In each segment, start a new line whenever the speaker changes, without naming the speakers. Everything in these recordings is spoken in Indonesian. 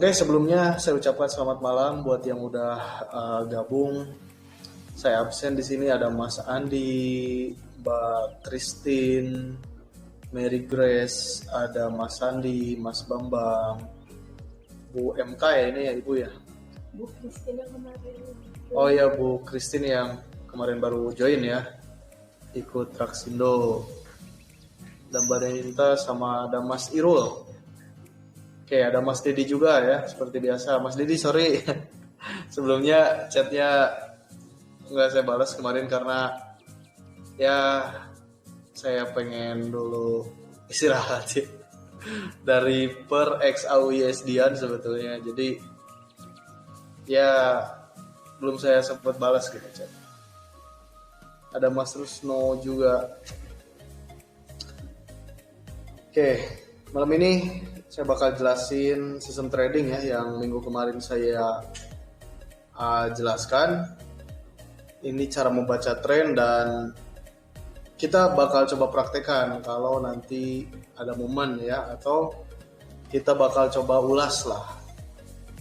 Oke, sebelumnya saya ucapkan selamat malam buat yang udah gabung. Saya absen di sini ada Mas Andi, Mbak Christine, Mary Grace, ada Mas Sandi, Mas Bambang, Bu MK ya ini ya Ibu ya.
Bu Christine yang kemarin.
Oh ya Bu Christine yang kemarin baru join ya, ikut Traksindo. Dan Mbak Denita sama ada Mas Irul. Oke, ada Mas Didi juga ya, seperti biasa. Mas Didi, sorry. Sebelumnya chatnya nggak saya balas kemarin karena ya saya pengen dulu istirahat sih. Dari per XAUISD-an sebetulnya. Jadi ya belum saya sempat balas gitu chat. Ada Mas Rusno juga. Oke, malam ini saya bakal jelasin sistem trading ya yang minggu kemarin saya jelaskan. Ini cara membaca tren dan kita bakal coba praktekkan kalau nanti ada momen ya, atau kita bakal coba ulas lah.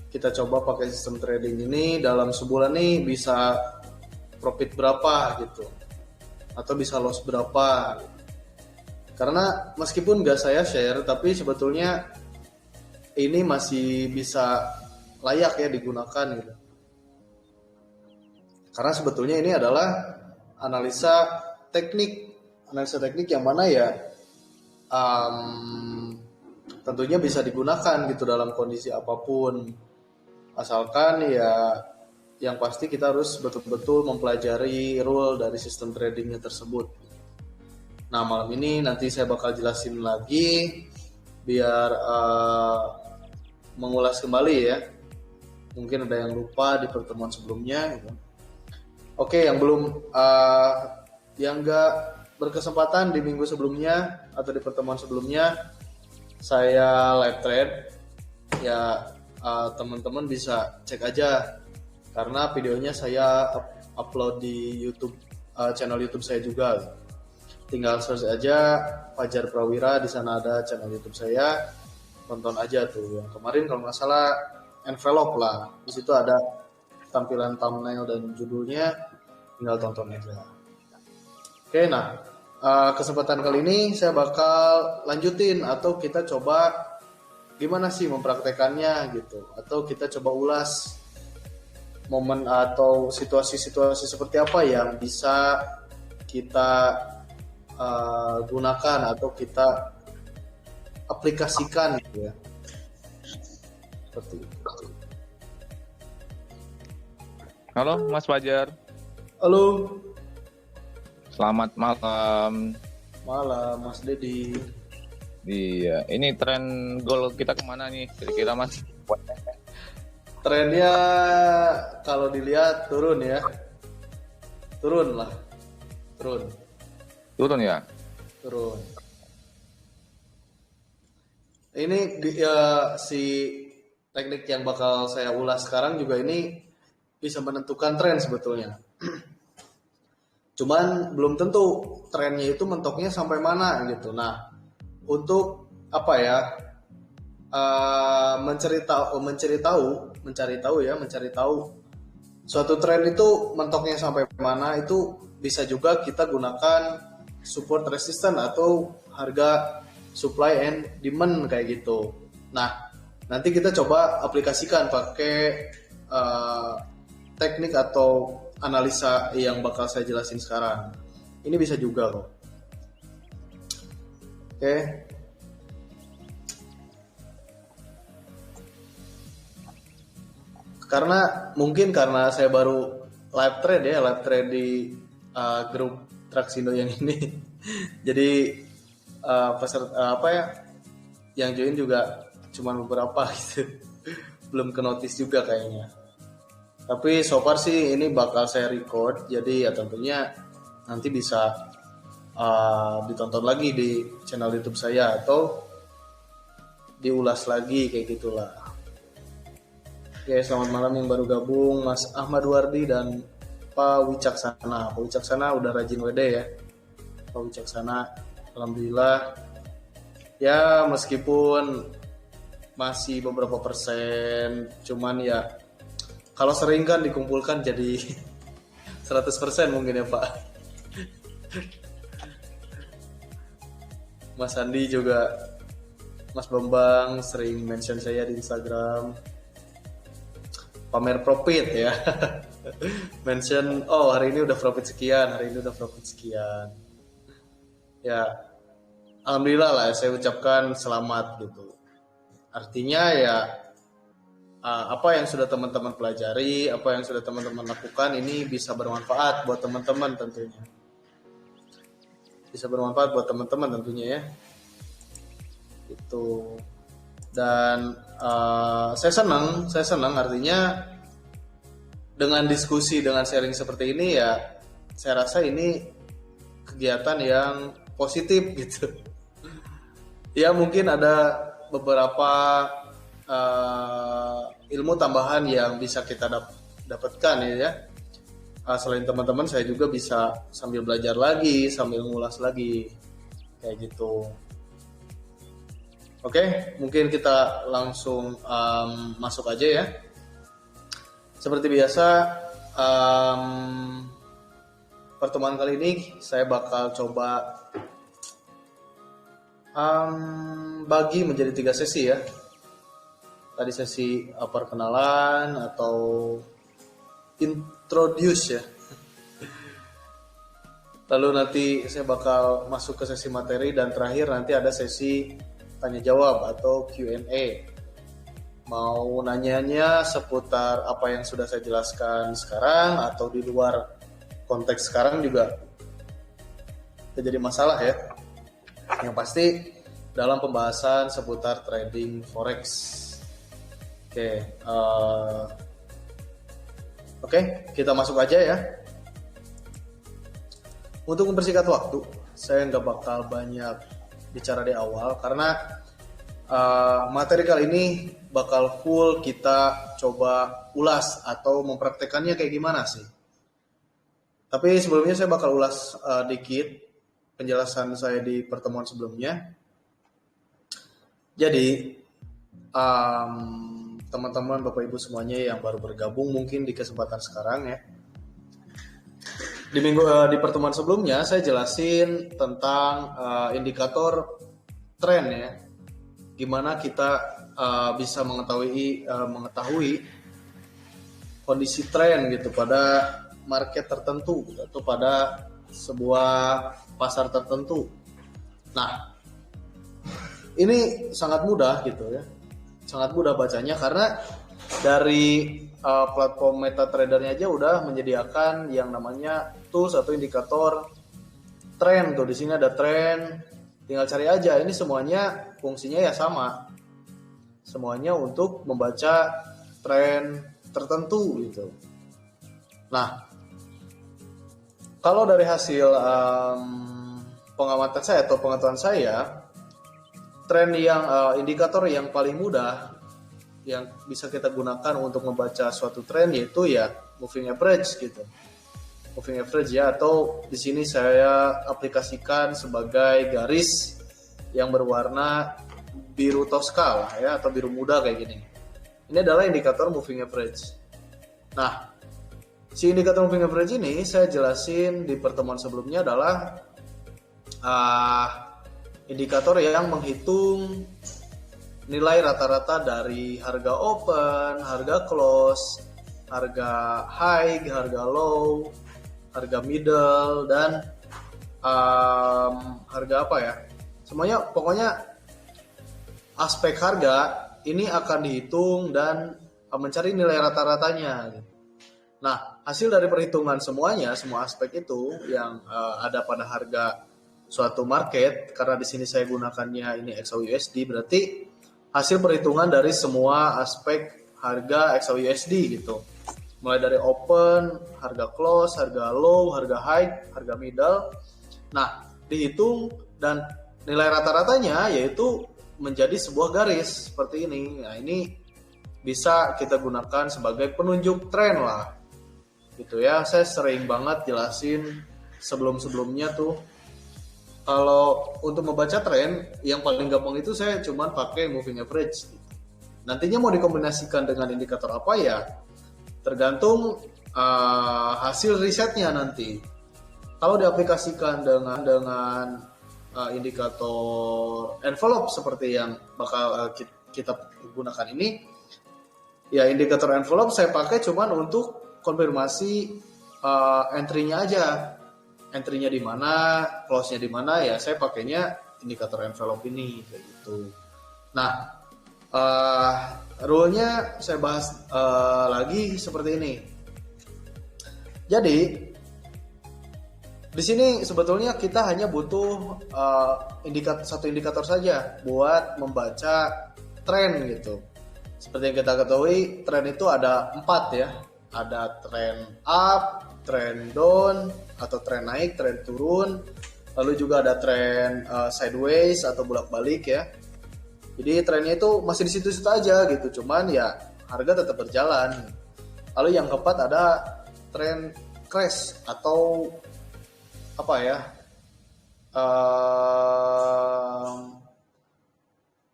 Kita coba pakai sistem trading ini dalam sebulan nih bisa profit berapa gitu, atau bisa loss berapa. Karena meskipun nggak saya share, tapi sebetulnya ini masih bisa layak ya digunakan gitu. Karena sebetulnya ini adalah analisa teknik yang mana ya tentunya bisa digunakan gitu dalam kondisi apapun. Asalkan ya yang pasti kita harus betul-betul mempelajari rule dari sistem tradingnya tersebut. Nah malam ini nanti saya bakal jelasin lagi biar mengulas kembali ya. Mungkin ada yang lupa di pertemuan sebelumnya gitu. Oke, yang belum yang nggak berkesempatan di minggu sebelumnya atau di pertemuan sebelumnya saya live trade ya, teman-teman bisa cek aja karena videonya saya upload di YouTube, channel YouTube saya juga. Tinggal search aja Fajar Prawira, di sana ada channel YouTube saya, tonton aja tuh. Yang kemarin kalau nggak salah envelope lah, di situ ada tampilan thumbnail dan judulnya, tinggal tonton aja. Oke, nah kesempatan kali ini saya bakal lanjutin atau kita coba gimana sih mempraktekannya gitu, atau kita coba ulas momen atau situasi-situasi seperti apa yang bisa kita gunakan atau kita aplikasikan gitu ya, seperti itu.
Halo Mas Fajar.
Halo.
Selamat malam.
Malam Mas Dedi.
Iya, ini tren gol kita kemana nih kira-kira Mas?
Trennya kalau dilihat turun ya, turun lah, turun
ya.
Turun. Ini si teknik yang bakal saya ulas sekarang juga ini bisa menentukan tren sebetulnya. Cuman belum tentu trennya itu mentoknya sampai mana gitu. Nah, untuk apa ya? Mencari tahu suatu tren itu mentoknya sampai mana, itu bisa juga kita gunakan support resistance atau harga supply and demand kayak gitu. Nah, nanti kita coba aplikasikan pakai teknik atau analisa yang bakal saya jelasin sekarang. Ini bisa juga kok. Oke. Karena saya baru live trade di grup Traksindo yang ini. Jadi peserta yang join juga cuma beberapa gitu. Belum ke notice juga kayaknya. Tapi so far sih ini bakal saya record, jadi ya tentunya nanti bisa ditonton lagi di channel YouTube saya atau diulas lagi kayak gitulah. Oke, selamat malam yang baru gabung, Mas Ahmad Wardi dan Pak Wicaksana. Pak Wicaksana udah rajin WD ya. Pak Wicaksana, alhamdulillah. Ya meskipun masih beberapa persen, cuman ya kalau sering kan dikumpulkan jadi 100% mungkin ya Pak. Mas Andi juga, Mas Bambang sering mention saya di Instagram, pamer profit ya. Mention, oh hari ini udah profit sekian, hari ini udah profit sekian. Ya, alhamdulillah lah saya ucapkan selamat gitu. Artinya ya apa yang sudah teman-teman pelajari, apa yang sudah teman-teman lakukan ini bisa bermanfaat buat teman-teman tentunya. Bisa bermanfaat buat teman-teman tentunya ya. Itu. Dan saya senang artinya dengan diskusi, dengan sharing seperti ini ya saya rasa ini kegiatan yang positif gitu. Ya mungkin ada beberapa ilmu tambahan yang bisa kita dapatkan ya. Selain teman-teman saya juga bisa sambil belajar lagi, sambil ngulas lagi kayak gitu. Oke, mungkin kita langsung masuk aja ya. Seperti biasa, pertemuan kali ini saya bakal coba bagi menjadi 3 sesi ya. Tadi sesi perkenalan atau introduce ya. Lalu nanti saya bakal masuk ke sesi materi dan terakhir nanti ada sesi tanya jawab atau Q&A. Mau nanyanya seputar apa yang sudah saya jelaskan sekarang atau di luar konteks sekarang juga tidak jadi masalah ya. Yang pasti dalam pembahasan seputar trading forex. Oke, kita masuk aja ya. Untuk mempersingkat waktu, saya nggak bakal banyak bicara di awal karena materi kali ini bakal full kita coba ulas atau mempraktekannya kayak gimana sih. Tapi sebelumnya saya bakal ulas dikit penjelasan saya di pertemuan sebelumnya. Jadi teman-teman Bapak Ibu semuanya yang baru bergabung mungkin di kesempatan sekarang ya. Di pertemuan sebelumnya saya jelasin tentang indikator tren ya. Gimana kita bisa mengetahui kondisi tren gitu pada market tertentu atau pada sebuah pasar tertentu. Nah, ini sangat mudah gitu ya. Sangat mudah bacanya karena dari platform MetaTrader-nya aja udah menyediakan yang namanya tools atau indikator tren tuh. Di sini ada tren, tinggal cari aja. Ini semuanya fungsinya ya sama. Semuanya untuk membaca tren tertentu gitu. Nah, kalau dari hasil pengamatan saya atau pengetahuan saya, tren yang indikator yang paling mudah yang bisa kita gunakan untuk membaca suatu tren yaitu ya moving average gitu. Moving average ya, atau di sini saya aplikasikan sebagai garis yang berwarna biru toska lah ya, atau biru muda kayak gini. Ini adalah indikator moving average. Nah, si indikator moving average ini saya jelasin di pertemuan sebelumnya adalah indikator yang menghitung nilai rata-rata dari harga open, harga close, harga high, harga low, harga middle, dan harga apa ya? Semuanya pokoknya aspek harga ini akan dihitung dan mencari nilai rata-ratanya. Nah, hasil dari perhitungan semuanya, semua aspek itu yang ada pada harga suatu market, karena di sini saya gunakannya ini XAUUSD, berarti hasil perhitungan dari semua aspek harga XAUUSD gitu. Mulai dari open, harga close, harga low, harga high, harga middle. Nah, dihitung dan nilai rata-ratanya yaitu menjadi sebuah garis seperti ini. Nah, ini bisa kita gunakan sebagai penunjuk tren lah. Gitu ya. Saya sering banget jelasin sebelum-sebelumnya tuh. Kalau untuk membaca tren, yang paling gampang itu saya cuma pakai moving average. Nantinya mau dikombinasikan dengan indikator apa ya tergantung hasil risetnya nanti. Kalau diaplikasikan dengan indikator envelope seperti yang bakal kita gunakan ini, ya indikator envelope saya pakai cuman untuk konfirmasi entry-nya aja. Entry-nya di mana, close-nya di mana, ya saya pakainya indikator envelope ini kayak gitu. Nah, rule-nya saya bahas lagi seperti ini. Jadi di sini sebetulnya kita hanya butuh satu indikator saja buat membaca tren gitu. Seperti yang kita ketahui, tren itu ada 4 ya. Ada tren up, tren down, atau tren naik, tren turun. Lalu juga ada tren sideways atau bolak-balik ya. Jadi trennya itu masih di situ-situ aja gitu. Cuman ya harga tetap berjalan. Lalu yang keempat ada tren crash atau apa ya?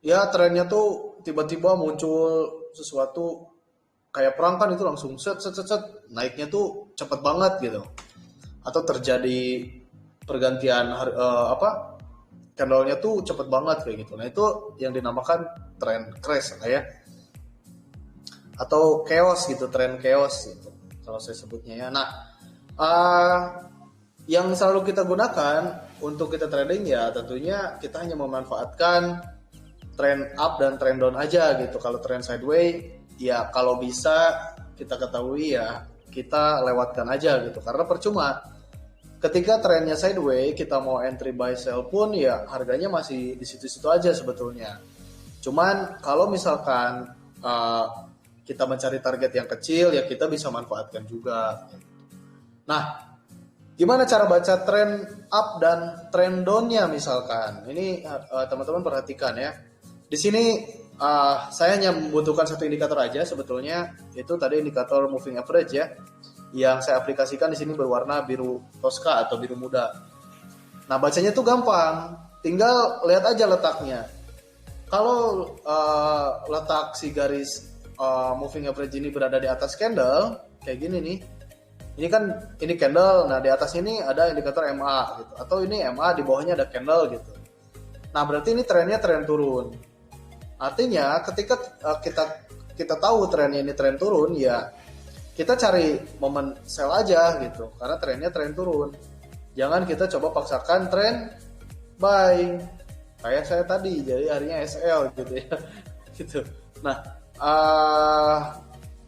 Ya trennya tuh tiba-tiba muncul sesuatu kayak perang kan, itu langsung set naiknya tuh cepet banget gitu, atau terjadi pergantian candle-nya tuh cepet banget kayak gitu. Nah itu yang dinamakan tren crash ya, atau chaos gitu, tren chaos gitu kalau saya sebutnya ya. Nah yang selalu kita gunakan untuk kita trading ya tentunya kita hanya memanfaatkan tren up dan tren down aja gitu. Kalau tren sideways ya kalau bisa kita ketahui ya kita lewatkan aja gitu, karena percuma ketika trennya sideways kita mau entry buy sell pun ya harganya masih di situ-situ aja sebetulnya. Cuman kalau misalkan kita mencari target yang kecil ya kita bisa manfaatkan juga. Nah, gimana cara baca tren up dan tren down-nya misalkan? Ini teman-teman perhatikan ya. Di sini saya hanya membutuhkan satu indikator aja sebetulnya, itu tadi indikator moving average ya, yang saya aplikasikan di sini berwarna biru toska atau biru muda. Nah bacanya tuh gampang, tinggal lihat aja letaknya. Kalau letak si garis moving average ini berada di atas candle kayak gini nih, ini candle, nah di atas ini ada indikator MA gitu, atau ini MA di bawahnya ada candle gitu. Nah berarti ini trennya tren turun. Artinya ketika kita tahu trennya ini tren turun ya kita cari momen sell aja gitu, karena trennya tren turun. Jangan kita coba paksakan tren buy kayak saya tadi, jadi harinya SL gitu ya gitu. Nah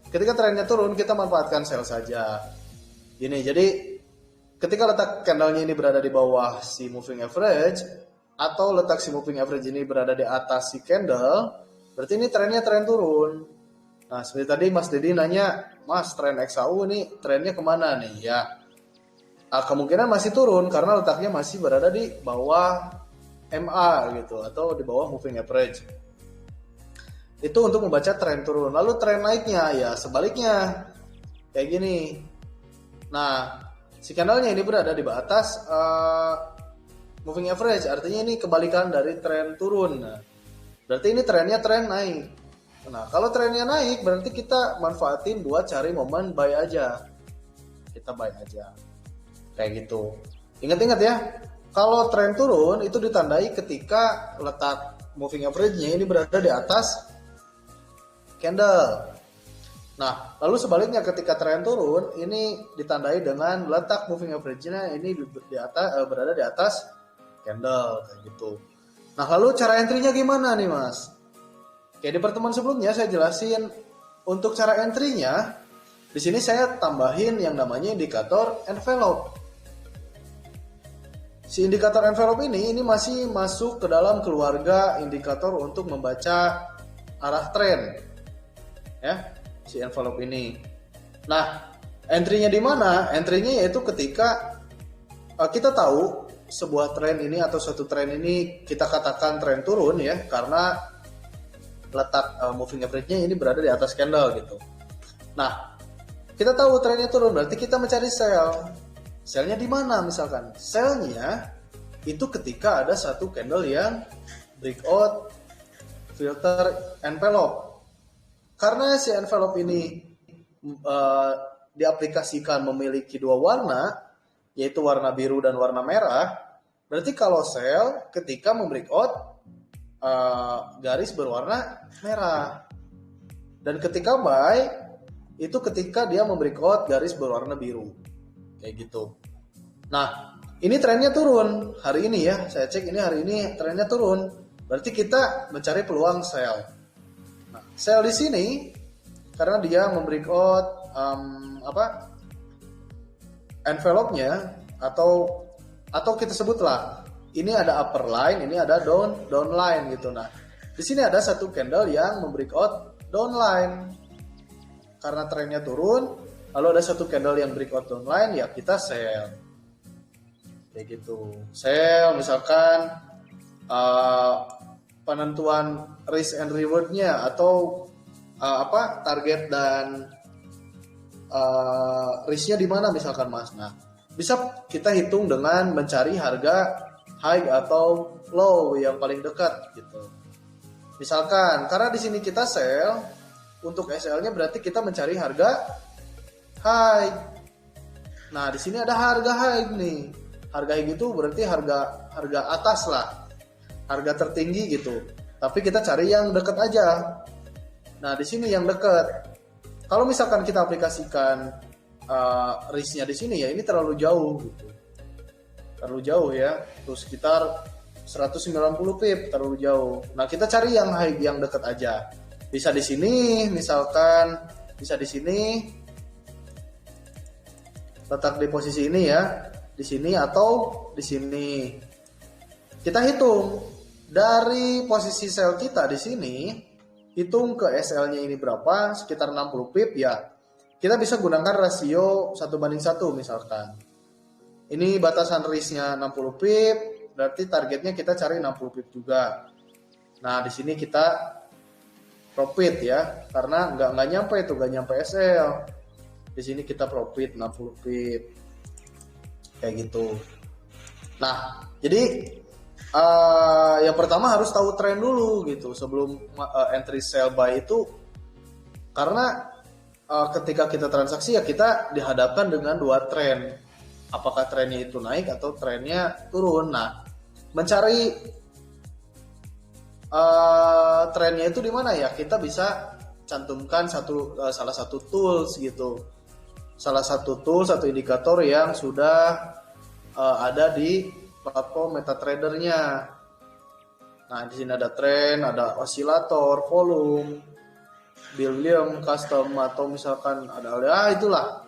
ketika trennya turun kita manfaatkan sell saja ini. Jadi ketika letak candlenya ini berada di bawah si moving average atau letak si moving average ini berada di atas si candle, berarti ini trennya tren turun. Nah seperti tadi Mas Dedi nanya, Mas tren XAU ini trennya kemana nih ya? Kemungkinan masih turun karena letaknya masih berada di bawah MA gitu, atau di bawah moving average. Itu untuk membaca tren turun. Lalu tren naiknya ya sebaliknya kayak gini. Nah si candlenya ini berada di atas moving average, artinya ini kebalikan dari tren turun. Nah, berarti ini trennya tren naik. Nah kalau trennya naik berarti kita manfaatin buat cari momen buy aja. Kita buy aja kayak gitu. Ingat-ingat ya, kalau tren turun itu ditandai ketika letak moving average-nya ini berada di atas candle. Nah lalu sebaliknya ketika tren turun ini ditandai dengan letak moving average-nya ini berada di atas candle kayak gitu. Nah lalu cara entry-nya gimana nih Mas? Kayak di pertemuan sebelumnya saya jelasin untuk cara entry-nya. Di sini saya tambahin yang namanya indikator envelope. Si indikator envelope ini masih masuk ke dalam keluarga indikator untuk membaca arah tren. Ya, si envelope ini. Nah, entry-nya di mana? Entry-nya yaitu ketika kita tahu sebuah tren ini atau suatu tren ini kita katakan tren turun ya, karena letak moving average-nya ini berada di atas candle gitu. Nah, kita tahu trennya turun, berarti kita mencari sell. Sell-nya di mana misalkan? Sell-nya itu ketika ada satu candle yang breakout filter envelope. karena si envelope ini diaplikasikan memiliki dua warna, yaitu warna biru dan warna merah, berarti kalau sell ketika membreakout garis berwarna merah. Dan ketika buy itu ketika dia membreakout garis berwarna biru. Kayak gitu. Nah, ini trennya turun hari ini ya. Saya cek ini hari ini trennya turun. Berarti kita mencari peluang sell. Nah, sell di sini karena dia membreakout envelope-nya atau kita sebutlah ini ada upper line, ini ada down line gitu. Nah, di sini ada satu candle yang membreakout down line. Karena trennya turun, lalu ada satu candle yang breakout down line, ya kita sell. Kayak gitu. Sell misalkan penentuan risk and reward-nya atau target dan risk-nya di mana misalkan Mas. Nah, bisa kita hitung dengan mencari harga high atau low yang paling dekat gitu. Misalkan karena di sini kita sell, untuk SL-nya berarti kita mencari harga high. Nah, di sini ada harga high nih. Harga high itu berarti harga atas lah. Harga tertinggi gitu. Tapi kita cari yang dekat aja. Nah, di sini yang dekat. Kalau misalkan kita aplikasikan risk-nya di sini ya ini terlalu jauh gitu. Terlalu jauh ya. Terus sekitar 190 pip terlalu jauh. Nah, kita cari yang high yang dekat aja. Bisa di sini misalkan bisa di sini letak di posisi ini ya. Di sini atau di sini. Kita hitung dari posisi sell kita di sini. Hitung ke SL-nya ini berapa, sekitar 60 pip ya. Kita bisa gunakan rasio 1:1 misalkan. Ini batasan risk-nya 60 pip, berarti targetnya kita cari 60 pip juga. Nah, di sini kita profit ya, karena nggak nyampe SL. Di sini kita profit 60 pip. Kayak gitu. Nah, jadi yang pertama harus tahu tren dulu gitu sebelum entry sell buy itu, karena ketika kita transaksi ya kita dihadapkan dengan dua tren, apakah trennya itu naik atau trennya turun. Nah, mencari trennya itu di mana ya, kita bisa cantumkan salah satu tools gitu, salah satu tools atau indikator yang sudah ada di platform MetaTrader-nya. Nah, di sini ada tren, ada osilator, volume, billion, custom, atau misalkan ada itulah.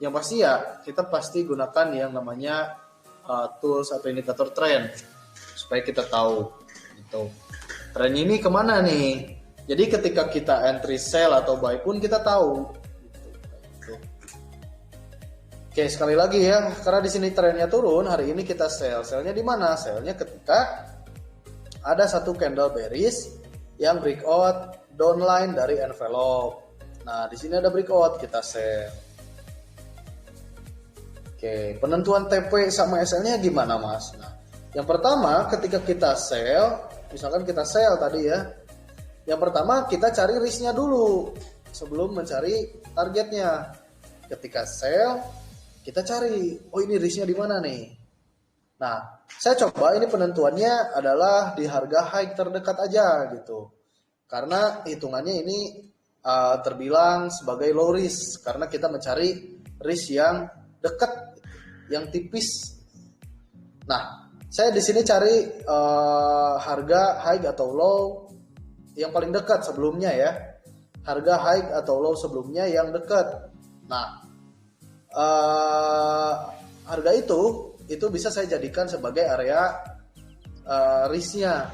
Yang pasti ya kita pasti gunakan yang namanya tools atau indikator tren supaya kita tahu gitu. Tren ini kemana nih? Jadi ketika kita entry sell atau buy pun kita tahu. Gitu. Oke, sekali lagi ya, karena di sini trennya turun, hari ini kita sell. Sellnya di mana? Sellnya ketika ada satu candle bearish yang breakout downline dari envelope. Nah, di sini ada breakout, kita sell. Oke, penentuan TP sama SL-nya gimana, Mas? Nah, yang pertama ketika kita sell, misalkan kita sell tadi ya. Yang pertama kita cari risk-nya dulu sebelum mencari targetnya. Ketika sell, kita cari, oh ini risk-nya di mana nih? Nah, saya coba ini penentuannya adalah di harga high terdekat aja gitu. Karena hitungannya ini terbilang sebagai low risk karena kita mencari risk yang dekat, yang tipis. Nah, saya di sini cari harga high atau low yang paling dekat sebelumnya ya. Harga high atau low sebelumnya yang dekat. Nah, harga itu bisa saya jadikan sebagai area risknya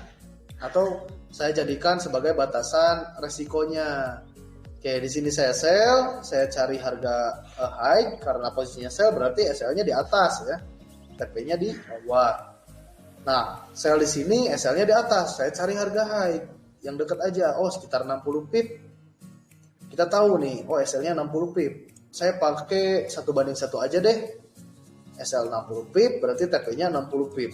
atau saya jadikan sebagai batasan resikonya. Oke, di sini saya sell, saya cari harga high karena posisinya sell berarti SL-nya di atas ya, TP-nya di bawah. Nah, sell di sini SL-nya di atas, saya cari harga high yang dekat aja. Oh, sekitar 60 pip. Kita tahu nih, oh SL-nya 60 pip. Saya pakai 1:1 aja deh. SL 60 pip berarti TP-nya 60 pip.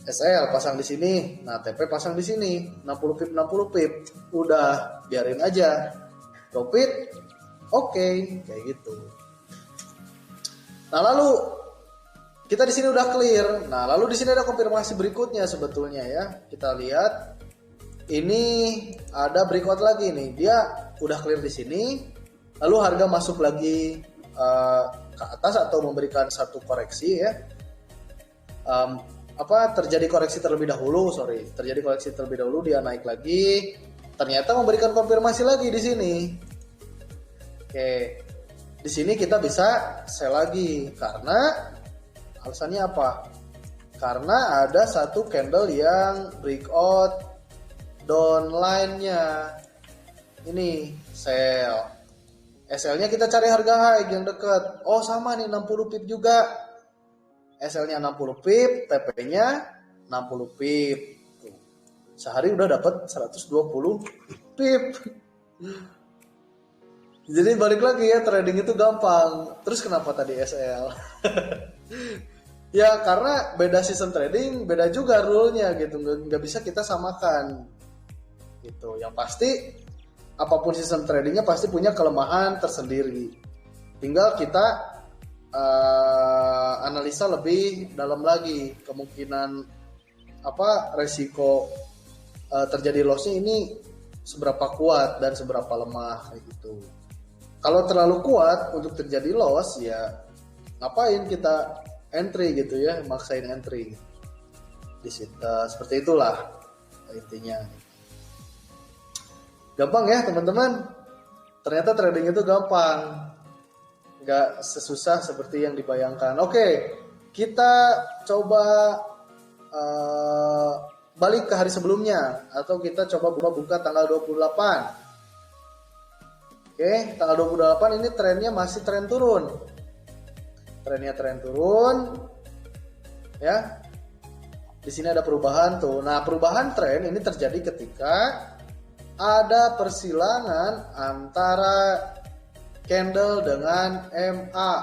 SL pasang di sini, nah TP pasang di sini, 60 pip 60 pip, udah biarin aja. Profit, oke, kayak gitu. Nah lalu kita di sini udah clear. Nah lalu di sini ada konfirmasi berikutnya sebetulnya ya. Kita lihat ini ada breakout lagi nih. Dia udah clear di sini. Lalu harga masuk lagi ke atas atau memberikan satu koreksi ya. Terjadi koreksi terlebih dahulu, terjadi koreksi terlebih dahulu, dia naik lagi. Ternyata memberikan konfirmasi lagi di sini. Oke. Di sini kita bisa sell lagi karena alasannya apa? Karena ada satu candle yang breakout downline-nya. Ini sell. SL-nya kita cari harga high yang dekat. Oh sama nih 60 pip juga. SL-nya 60 pip, TP-nya 60 pip. Tuh. Sehari udah dapat 120 pip. Jadi balik lagi ya, trading itu gampang. Terus kenapa tadi SL? Ya karena beda season trading, beda juga rule-nya gitu. Nggak bisa kita samakan. Gitu. Yang pasti apapun season tradingnya pasti punya kelemahan tersendiri. Tinggal kita analisa lebih dalam lagi kemungkinan resiko terjadi loss-nya ini seberapa kuat dan seberapa lemah kayak gitu. Kalau terlalu kuat untuk terjadi loss ya ngapain kita entry gitu ya, maksain entry di situ. Seperti itulah intinya. Gampang ya teman-teman. Ternyata trading itu gampang, nggak sesusah seperti yang dibayangkan. Oke, kita coba balik ke hari sebelumnya atau kita coba buka tanggal 28. Oke, tanggal 28 ini trennya masih tren turun. Trennya tren turun. Ya. Di sini ada perubahan tuh. Nah, perubahan tren ini terjadi ketika ada persilangan antara candle dengan MA.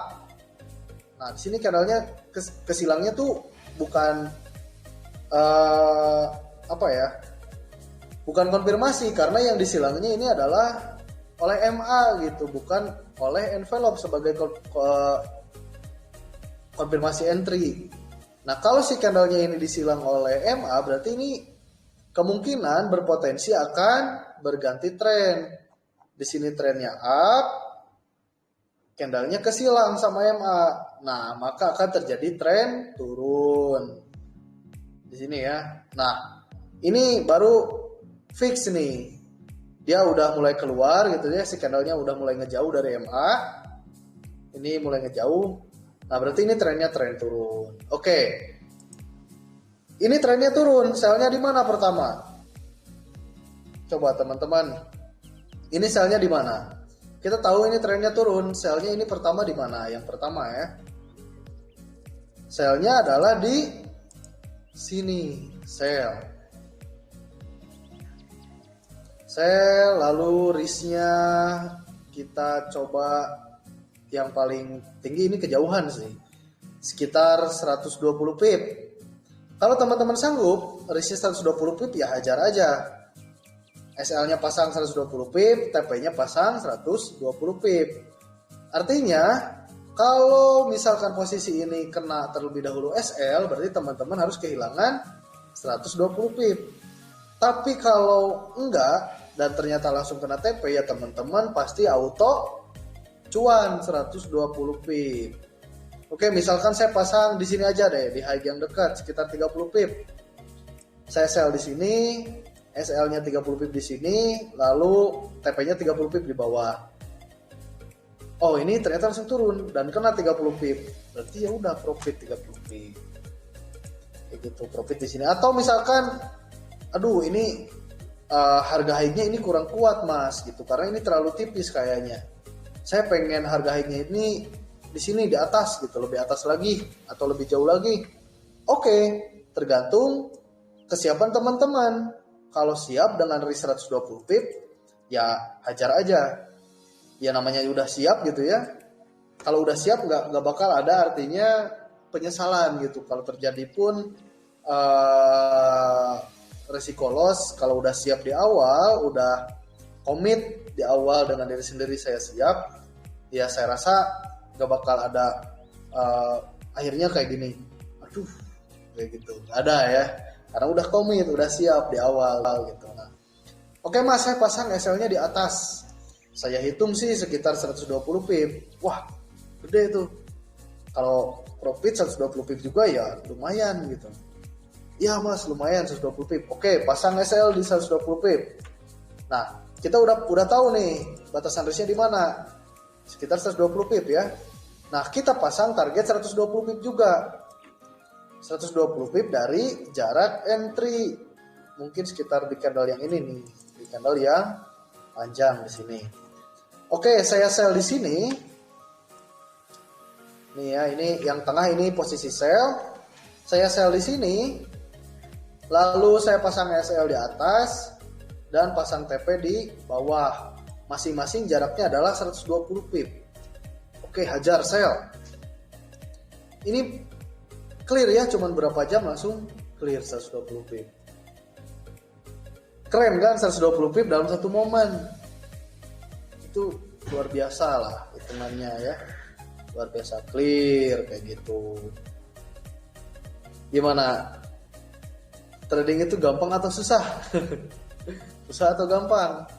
Nah, di sini candlenya kesilangnya tuh bukan bukan konfirmasi karena yang disilangnya ini adalah oleh MA gitu, bukan oleh envelope sebagai konfirmasi entry. Nah, kalau si candlenya ini disilang oleh MA, berarti ini kemungkinan berpotensi akan berganti tren. Di sini trennya up, candlenya kesilang sama MA. Nah, maka akan terjadi tren turun. Di sini ya. Nah, ini baru fix nih. Dia udah mulai keluar gitu ya, si candlenya udah mulai ngejauh dari MA. Ini mulai ngejauh. Nah, berarti ini trennya tren turun. Oke. Ini trennya turun, selnya di mana pertama? Coba teman-teman. Ini selnya di mana? Kita tahu ini trennya turun, selnya ini pertama di mana? Yang pertama ya. Selnya adalah di sini, sell. Lalu risknya kita coba yang paling tinggi ini kejauhan sih, sekitar 120 pip. Kalau teman-teman sanggup risknya 120 pip ya hajar aja. SL-nya pasang 120 pip, TP-nya pasang 120 pip. Artinya kalau misalkan posisi ini kena terlebih dahulu SL, berarti teman-teman harus kehilangan 120 pip. Tapi kalau enggak dan ternyata langsung kena TP ya teman-teman pasti auto cuan 120 pip. Oke, misalkan saya pasang di sini aja deh, di high yang dekat sekitar 30 pip. Saya sell di sini, SL-nya 30 pip di sini, lalu TP-nya 30 pip di bawah. Oh, ini ternyata langsung turun dan kena 30 pip. Berarti ya udah profit 30 pip. Kayak gitu, profit di sini. Atau misalkan aduh ini harga high-nya ini kurang kuat mas gitu karena ini terlalu tipis kayaknya. Saya pengen harga high-nya ini di sini di atas gitu, lebih atas lagi atau lebih jauh lagi. Oke, tergantung kesiapan teman-teman. Kalau siap dengan risk 120 pip ya hajar aja. Ya namanya udah siap gitu ya. Kalau udah siap nggak bakal ada artinya penyesalan gitu. Kalau terjadi pun resiko loss kalau udah siap di awal, udah komit di awal dengan diri sendiri saya siap, ya saya rasa gak bakal ada akhirnya kayak gini, aduh kayak gitu, gak ada ya, karena udah komit, udah siap di awal gitu. Nah, oke mas, saya pasang SL-nya di atas, saya hitung sih sekitar 120 pip, wah gede tuh, kalau profit 120 pip juga ya lumayan gitu. Iya mas, lumayan 120 pip. Oke, pasang SL di 120 pip. Nah, kita udah tahu nih batasan risknya di mana. Sekitar 120 pip ya. Nah, kita pasang target 120 pip juga. 120 pip dari jarak entry. Mungkin sekitar di candle yang ini nih, di candle yang panjang di sini. Oke, saya sell di sini. Nih ya, ini yang tengah ini posisi sell. Saya sell di sini. Lalu saya pasang SL di atas dan pasang TP di bawah. Masing-masing jaraknya adalah 120 pip. Oke, hajar sell. Ini clear ya, cuman berapa jam langsung clear 120 pip. Keren kan 120 pip dalam satu momen. Itu luar biasa lah hitungannya ya. Luar biasa clear kayak gitu. Gimana? Trading itu gampang atau susah? Susah atau gampang?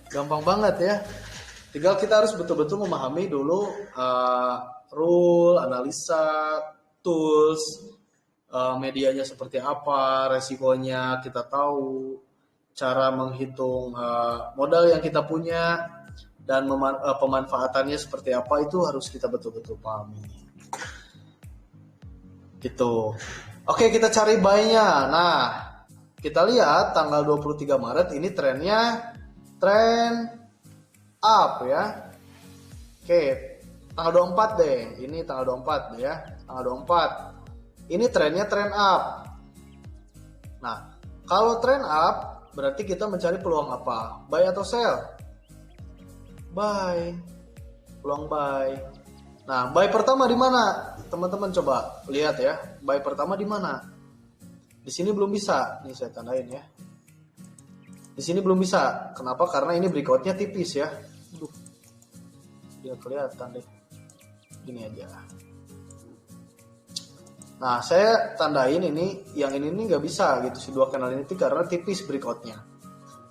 Gampang banget ya. Tinggal kita harus betul-betul memahami dulu rule, analisa, tools, medianya seperti apa, resikonya kita tahu, cara menghitung modal yang kita punya, dan pemanfaatannya seperti apa, itu harus kita betul-betul pahami. Gitu. Oke, kita cari buy-nya. Nah, kita lihat tanggal 23 Maret ini trennya tren up ya. Oke, tanggal 24 deh. Ini tanggal 24 deh ya. Tanggal 24. Ini trennya tren up. Nah, kalau tren up berarti kita mencari peluang apa? Buy atau sell? Buy. Peluang buy. Nah, buy pertama di mana? Teman-teman coba lihat ya. Buy pertama di mana? Di sini belum bisa. Nih saya tandain ya. Di sini belum bisa. Kenapa? Karena ini breakout-nya tipis ya. Aduh. Dia kelihatan deh. Gini aja. Nah, saya tandain ini, yang ini nggak bisa gitu. Si dua kanal ini karena tipis breakout-nya.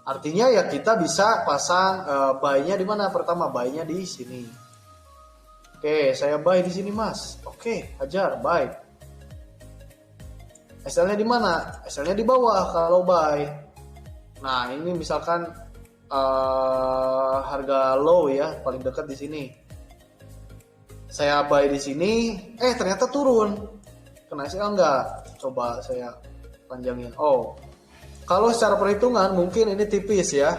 Artinya ya kita bisa pasang buy-nya di mana? Pertama buy-nya di sini. Oke, saya buy di sini mas. Oke, hajar buy. SL-nya di mana? SL-nya di bawah kalau buy. Nah, ini misalkan harga low ya, paling dekat di sini. Saya buy di sini, ternyata turun. Kena SL enggak? Coba saya panjangin. Oh, kalau secara perhitungan mungkin ini tipis ya.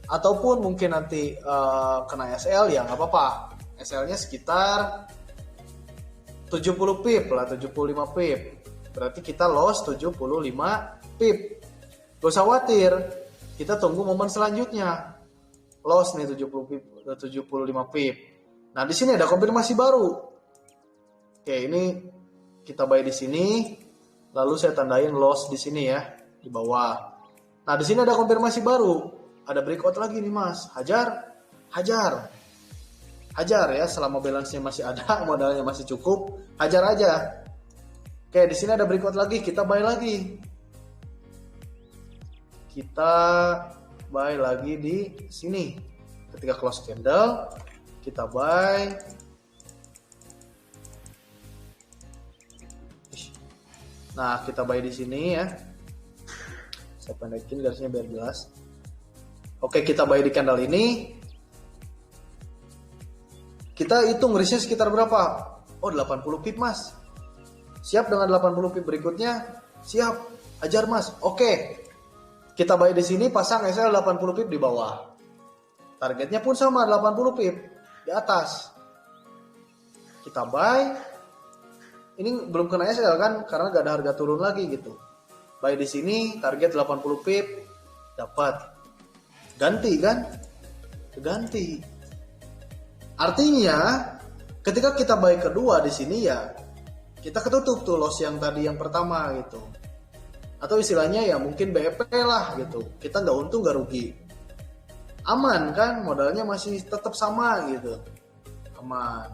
Ataupun mungkin nanti kena SL ya nggak apa-apa. SL-nya sekitar 70 pip lah, 75 pip. Berarti kita loss 75 pip. Gak usah khawatir, kita tunggu momen selanjutnya. Loss nih 70 pip, 75 pip. Nah, di sini ada konfirmasi baru. Oke, ini kita buy di sini, lalu saya tandain loss di sini ya, di bawah. Nah, di sini ada konfirmasi baru. Ada breakout lagi nih, Mas. Hajar. Hajar ya, selama balance-nya masih ada, modalnya masih cukup, hajar aja. Oke, di sini ada breakout lagi, kita buy lagi. Kita buy lagi di sini. Ketika close candle, kita buy. Nah, kita buy di sini ya. Saya pendekin garisnya biar jelas. Oke, kita buy di candle ini. Kita hitung risknya sekitar berapa? Oh, 80 pip mas. Siap dengan 80 pip berikutnya? Siap. Hajar mas. Oke. Kita buy di sini, pasang SL 80 pip di bawah. Targetnya pun sama 80 pip di atas. Kita buy. Ini belum kena SL kan? Karena gak ada harga turun lagi gitu. Buy di sini, target 80 pip. Dapat. Ganti kan? Ganti. Artinya, ketika kita buy kedua di sini ya, kita ketutup tuh loss yang tadi yang pertama gitu. Atau istilahnya ya mungkin BEP lah gitu. Kita nggak untung nggak rugi. Aman kan, modalnya masih tetap sama gitu. Aman.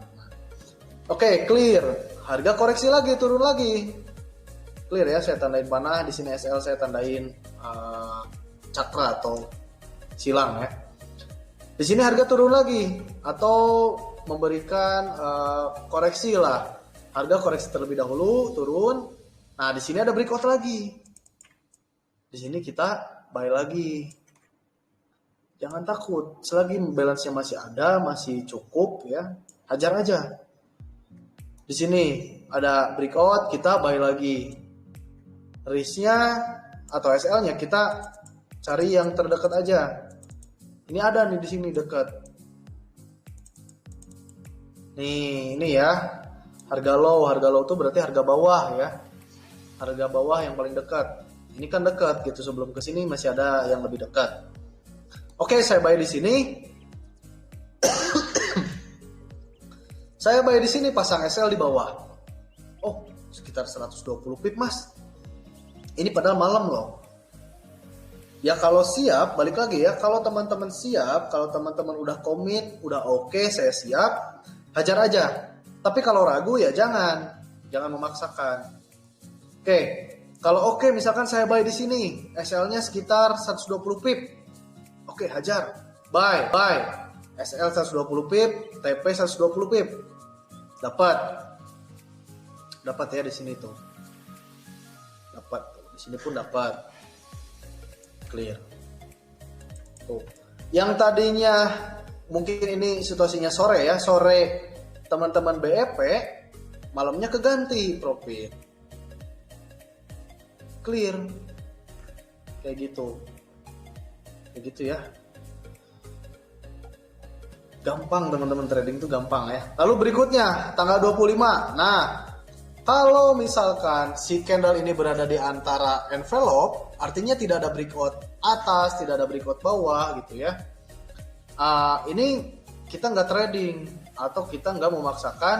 Oke, clear. Harga koreksi lagi, turun lagi. Clear ya, saya tandain panah. Di sini SL saya tandain cakra atau silang ya. Di sini harga turun lagi atau memberikan koreksi lah. Harga koreksi terlebih dahulu, turun. Nah, di sini ada breakout lagi. Di sini kita buy lagi. Jangan takut, selagi balance-nya masih ada, masih cukup ya, hajar aja. Di sini ada breakout, kita buy lagi. Risk-nya atau SL-nya kita cari yang terdekat aja. Ini ada nih di sini dekat. Nih, ini ya. Harga low itu berarti harga bawah ya. Harga bawah yang paling dekat. Ini kan dekat gitu, sebelum ke sini masih ada yang lebih dekat. Oke, saya buy di sini. Saya buy di sini pasang SL di bawah. Oh, sekitar 120 pip, Mas. Ini padahal malam loh. Ya kalau siap, balik lagi ya. Kalau teman-teman siap, kalau teman-teman udah komit, udah oke, saya siap, hajar aja. Tapi kalau ragu ya jangan memaksakan. Oke, kalau oke misalkan saya buy di sini, SL-nya sekitar 120 pip. Oke, hajar. Buy. SL 120 pip, TP 120 pip. Dapat ya di sini tuh. Dapat. Di sini pun dapat. Clear. Tuh. Yang tadinya mungkin ini situasinya sore ya, sore teman-teman BEP, malamnya keganti profit. Clear. Kayak gitu. Kayak gitu ya. Gampang teman-teman, trading itu gampang ya. Lalu berikutnya tanggal 25. Nah, kalau misalkan si candle ini berada di antara envelope, artinya tidak ada breakout atas, tidak ada breakout bawah gitu ya. Ini kita nggak trading atau kita nggak memaksakan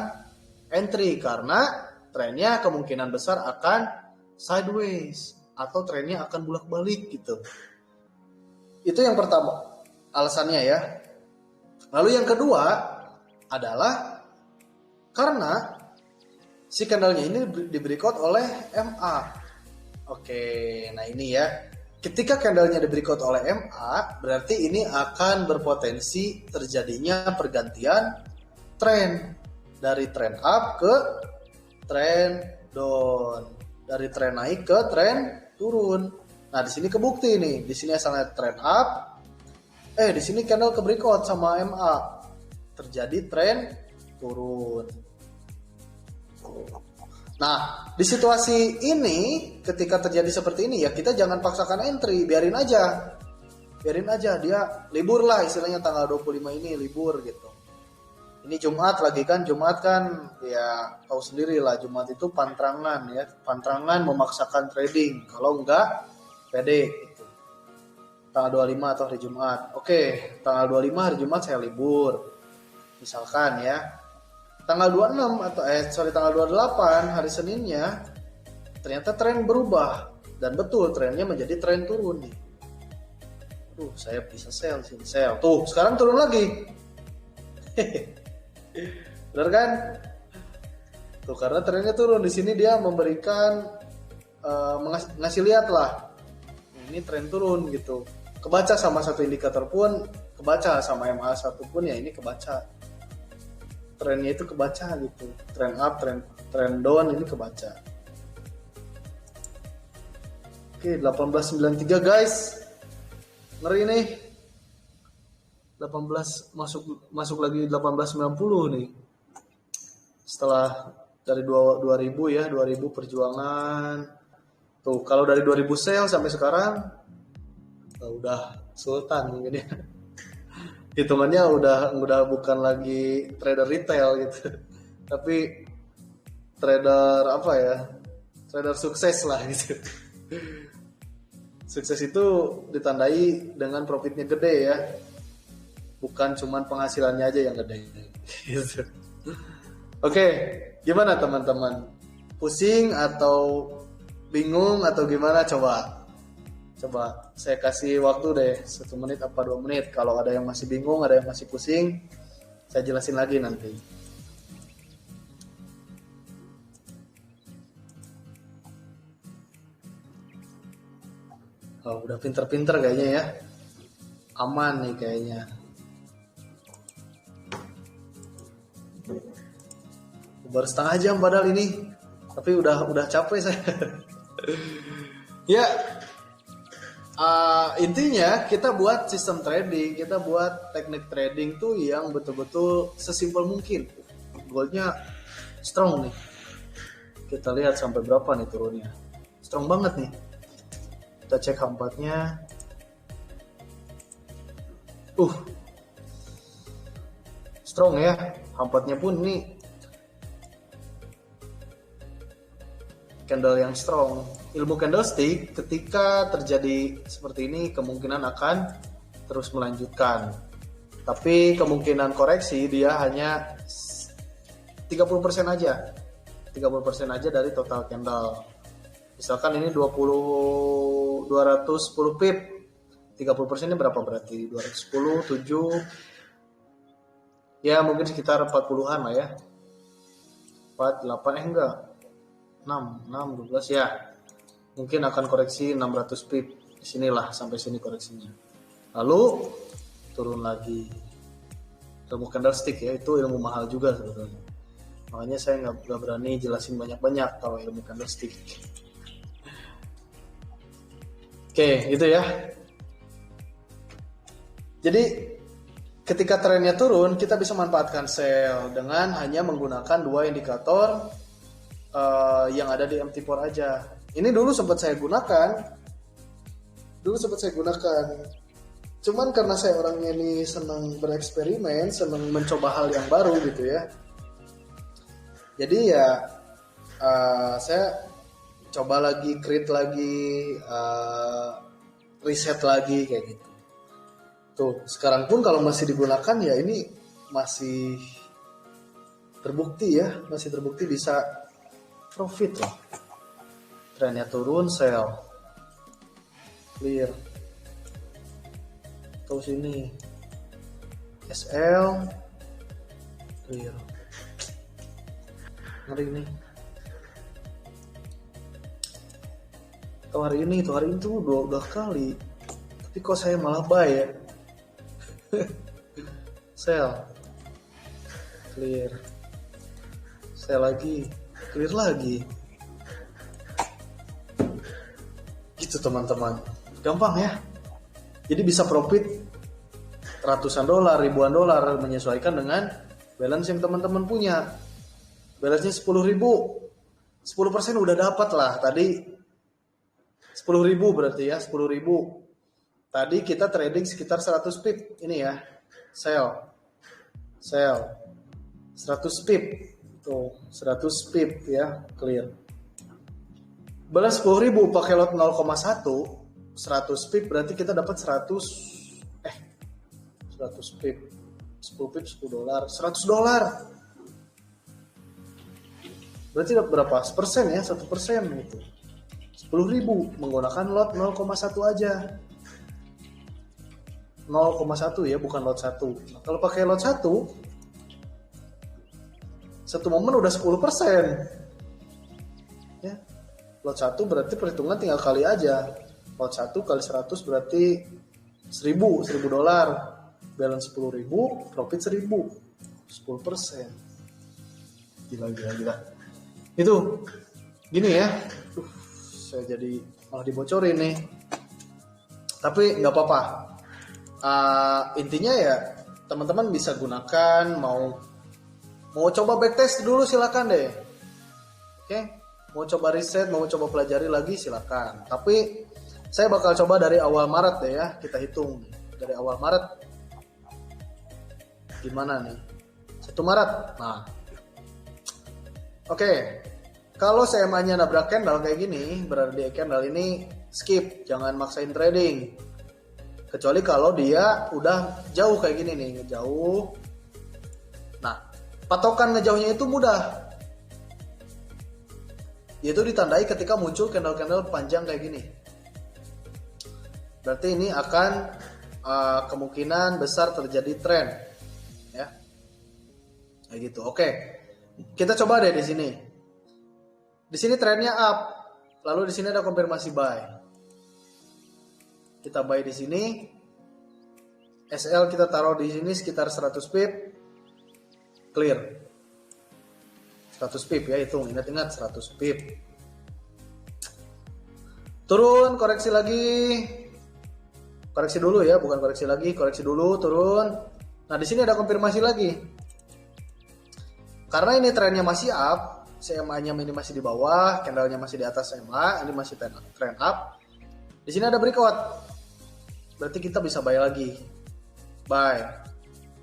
entry karena trennya kemungkinan besar akan sideways atau trennya akan bolak-balik gitu. Itu yang pertama alasannya ya. Lalu yang kedua adalah karena si candlenya ini di breakout oleh MA. Oke, nah ini ya. Ketika candlenya di breakout oleh MA, berarti ini akan berpotensi terjadinya pergantian tren dari tren up ke tren down, dari tren naik ke tren turun. Nah, di sini kebukti nih. Di sini asalnya tren up. Di sini candle ke breakout sama MA. Terjadi tren turun. Nah, di situasi ini ketika terjadi seperti ini ya kita jangan paksakan entry, biarin aja. Biarin aja dia libur lah istilahnya tanggal 25 ini libur gitu. Ini Jumat lagi kan, Jumat kan ya tahu sendiri lah, Jumat itu pantrangan ya. Pantrangan memaksakan trading. Kalau enggak pede gitu. Tanggal 25 atau hari Jumat. Oke, tanggal 25 hari Jumat saya libur. Misalkan ya. Tanggal 26 atau tanggal 28 hari Seninnya ternyata tren berubah dan betul trennya menjadi tren turun nih. Saya bisa sell. Tuh, sekarang turun lagi. Benar kan? Tuh, karena trennya turun di sini dia memberikan ngasih lihat lah. Ini tren turun gitu. Kebaca sama satu indikator pun, kebaca sama MA1 pun ya ini kebaca. Trennya itu kebaca gitu. Tren up, tren down ini kebaca. Oke, 1893 guys. Ngeri nih. 18 masuk lagi 1890 nih. Setelah dari 2000 ya, 2000 perjuangan. Tuh, kalau dari 2000 sell sampai sekarang udah sultan mungkin ya. Hitungannya udah bukan lagi trader retail gitu. Tapi trader apa ya? Trader sukses lah gitu. Sukses itu ditandai dengan profitnya gede ya. Bukan cuman penghasilannya aja yang gede gitu. Oke, gimana teman-teman? pusing atau bingung atau gimana? Coba saya kasih waktu deh 1 menit apa 2 menit. Kalau ada yang masih bingung, ada yang masih pusing, saya jelasin lagi nanti. Oh, udah pinter-pinter kayaknya ya. Aman nih kayaknya. Baru setengah jam padahal ini. Tapi udah capek saya. Ya, intinya kita buat sistem trading, kita buat teknik trading tuh yang betul-betul sesimpel mungkin. Goldnya strong nih. Kita lihat sampai berapa nih turunnya. Strong banget nih. Kita cek H4-nya. Strong ya. H4-nya pun ini candle yang strong. Ilmu candlestick ketika terjadi seperti ini kemungkinan akan terus melanjutkan. Tapi kemungkinan koreksi dia hanya 30% aja. 30% aja dari total candle. Misalkan ini 210 pip. 30% ini berapa berarti? 210, 7. Ya mungkin sekitar 40-an lah ya. 4, 8 enggak. 6, 12 ya. Mungkin akan koreksi 600 pip. Disinilah sampai sini koreksinya. Lalu turun lagi. Ilmu candlestick ya, itu ilmu mahal juga sebetulnya. Makanya saya nggak berani jelasin banyak-banyak kalau ilmu candlestick. Oke, itu ya. Jadi ketika trennya turun, kita bisa manfaatkan sell dengan hanya menggunakan 2 indikator yang ada di MT4 aja. Ini dulu sempat saya gunakan. Cuman karena saya orangnya ini senang bereksperimen, senang mencoba hal yang baru gitu ya. Jadi ya saya coba lagi, create lagi, riset lagi kayak gitu. Tuh, sekarang pun kalau masih digunakan ya ini masih terbukti bisa profit loh. Trennya turun, sell, clear. Terus ini SL, clear. Ngeri nih. Itu hari ini tuh udah kali. Tapi kok saya malah buy ya? Sell, clear, sell lagi, clear lagi. Gitu teman-teman, gampang ya. Jadi bisa profit ratusan dolar, ribuan dolar menyesuaikan dengan balance yang teman-teman punya. Balance-nya 10.000, 10% udah dapat lah tadi. 10.000 berarti ya, 10.000. Tadi kita trading sekitar 100 pip. Ini ya, sell, 100 pip. Tuh, 100 pip ya, clear. Balas 10.000 pakai lot 0,1, 100 pip berarti kita dapat 100 pip. 10 pip $10, 100 dolar. Berarti dapat berapa? 1% ya, 1% gitu. 10.000 menggunakan lot 0,1 aja. 0,1 ya, bukan lot 1. Nah, kalau pakai lot 1, satu momen udah 10%. Ya. Lot 1 berarti perhitungan tinggal kali aja. Lot 1 kali 100 berarti 1.000 dolar. Balance 10.000, profit 1.000. 10%. Gila. Itu gini ya. Saya jadi malah dibocorin nih. Tapi nggak apa-apa. Intinya ya teman-teman bisa gunakan, mau coba backtest dulu silakan deh. Oke, mau coba riset, mau coba pelajari lagi silakan. Tapi saya bakal coba dari awal Maret deh ya, kita hitung dari awal Maret gimana nih, 1 Maret. Nah, oke, kalau CMA-nya nabrak candle kayak gini, berada di candle ini skip, jangan maksain trading. Kecuali kalau dia udah jauh kayak gini nih, ngejauh. Nah, patokan ngejauhnya itu mudah. yaitu ditandai ketika muncul candle-candle panjang kayak gini. Berarti ini akan kemungkinan besar terjadi tren, ya, kayak gitu. Oke, kita coba deh di sini. Di sini trennya up, lalu di sini ada konfirmasi buy. Kita buy di sini. SL kita taruh di sini sekitar 100 pip, clear. 100 pip ya, hitung, ingat-ingat 100 pip. Turun, koreksi lagi. Koreksi dulu ya, bukan koreksi lagi, koreksi dulu, turun. Nah, di sini ada konfirmasi lagi. Karena ini trennya masih up, CMA-nya ini masih di bawah, candle-nya masih di atas CMA, ini masih trend up. Di sini ada breakout. Berarti kita bisa buy lagi. Buy.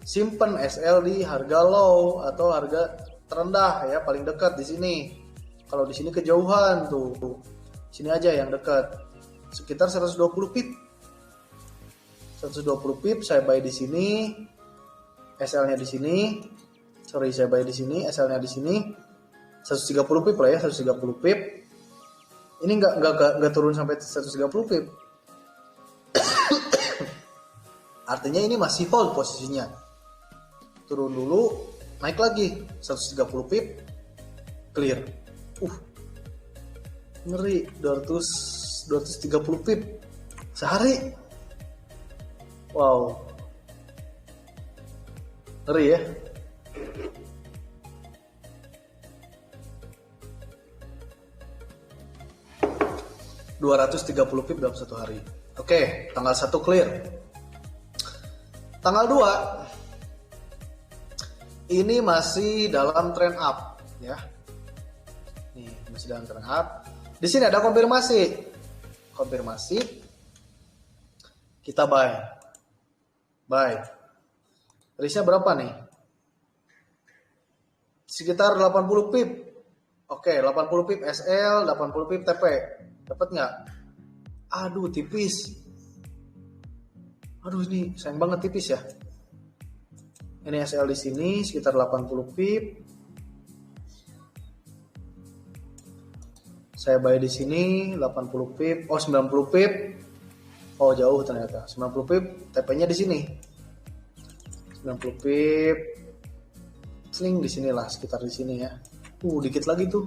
Simpen SL di harga low atau harga terendah ya, paling dekat di sini. Kalau di sini kejauhan tuh. Sini aja yang dekat. Sekitar 120 pip. 120 pip saya buy di sini. SL-nya di sini. Sorry, saya buy di sini, SL-nya di sini. 130 pip lah ya, 130 pip. Ini enggak turun sampai 130 pip. Artinya ini masih hold posisinya. Turun dulu, naik lagi 130 pip, clear. Ngeri, 230 pip sehari. Wow, ngeri ya. $230 pip dalam satu hari. Oke, tanggal 1 clear. Tanggal 2 ini masih dalam trend up ya. Nih, masih dalam trend up. Di sini ada konfirmasi. Konfirmasi. Kita buy. Buy. Risknya berapa nih? Sekitar 80 pip. Oke, 80 pip SL, 80 pip TP. Dapat nggak? Aduh, tipis. Aduh, ini sayang banget tipis ya. Ini SL di sini sekitar 80 pip. Saya buy di sini 80 pip. Oh, 90 pip. Oh, jauh ternyata. 90 pip, TP-nya di sini. 90 pip. Sling di sinilah, sekitar di sini ya. Dikit lagi tuh.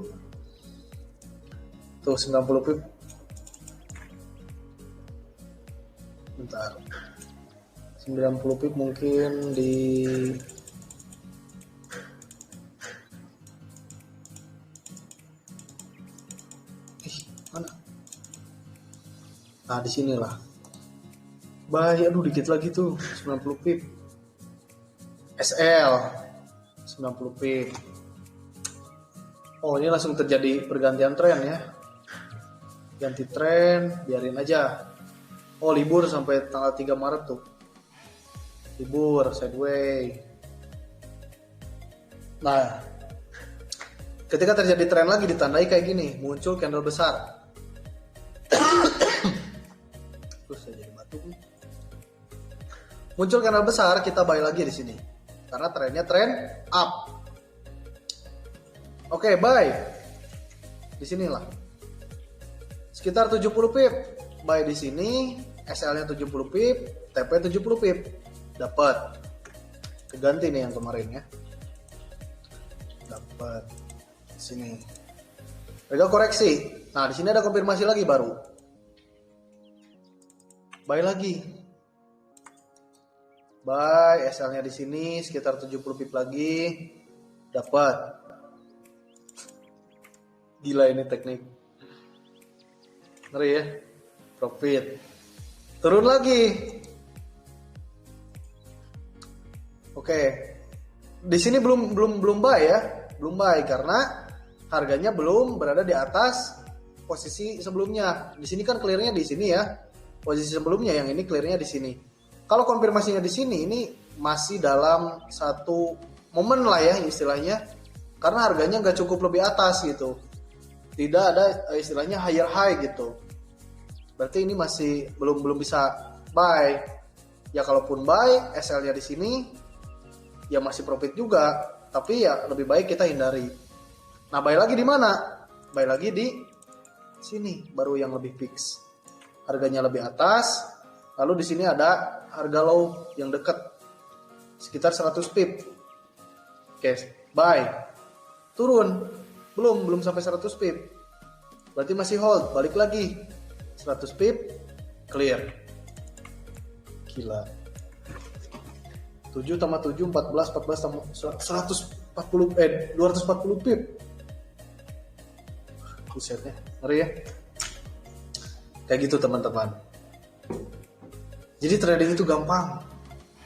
Tuh 90 pip. Bentar. 90 pip mungkin di mana? Nah, di sinilah. Bahaya, aduh dikit lagi tuh 90 pip. SL 90 pip. Oh, ini langsung terjadi pergantian tren ya. Ganti tren, biarin aja. Oh, libur sampai tanggal 3 Maret tuh. Libur, sideway. Nah, ketika terjadi tren lagi ditandai kayak gini, muncul candle besar. Terus saya jadi batuk nih. Muncul candle besar, kita buy lagi di sini. Karena trennya tren up. Oke, buy. Di sinilah. Sekitar 70 pip. Buy di sini, SL-nya 70 pip, TP 70 pip. Dapat. Keganti nih yang kemarin ya. Dapat. Sini. Harga koreksi. Nah, di sini ada konfirmasi lagi baru. Buy lagi. Buy, SL-nya di sini sekitar 70 pip lagi. Dapat. Gila ini teknik. Ngeri ya. Profit. Turun lagi. Oke. Di sini belum buy ya. Belum buy karena harganya belum berada di atas posisi sebelumnya. Di sini kan clearnya di sini ya. Posisi sebelumnya, yang ini clearnya di sini. Kalau konfirmasinya di sini, ini masih dalam satu momen lah ya istilahnya. Karena harganya nggak cukup lebih atas gitu. Tidak ada istilahnya higher high gitu. Berarti ini masih belum bisa buy. Ya kalaupun buy, SL-nya di sini ya masih profit juga, tapi ya lebih baik kita hindari. Nah, buy lagi di mana? buy lagi di sini, baru yang lebih fix. Harganya lebih atas, lalu di sini ada harga low yang dekat sekitar 100 pip. Oke, buy. Turun. Belum sampai 100 pip. Berarti masih hold, balik lagi. 100 pip, clear. Gila. 7 tambah 7, 14 tambah 240 pip. Busetnya, ngeri ya. Kayak gitu teman-teman. Jadi trading itu gampang.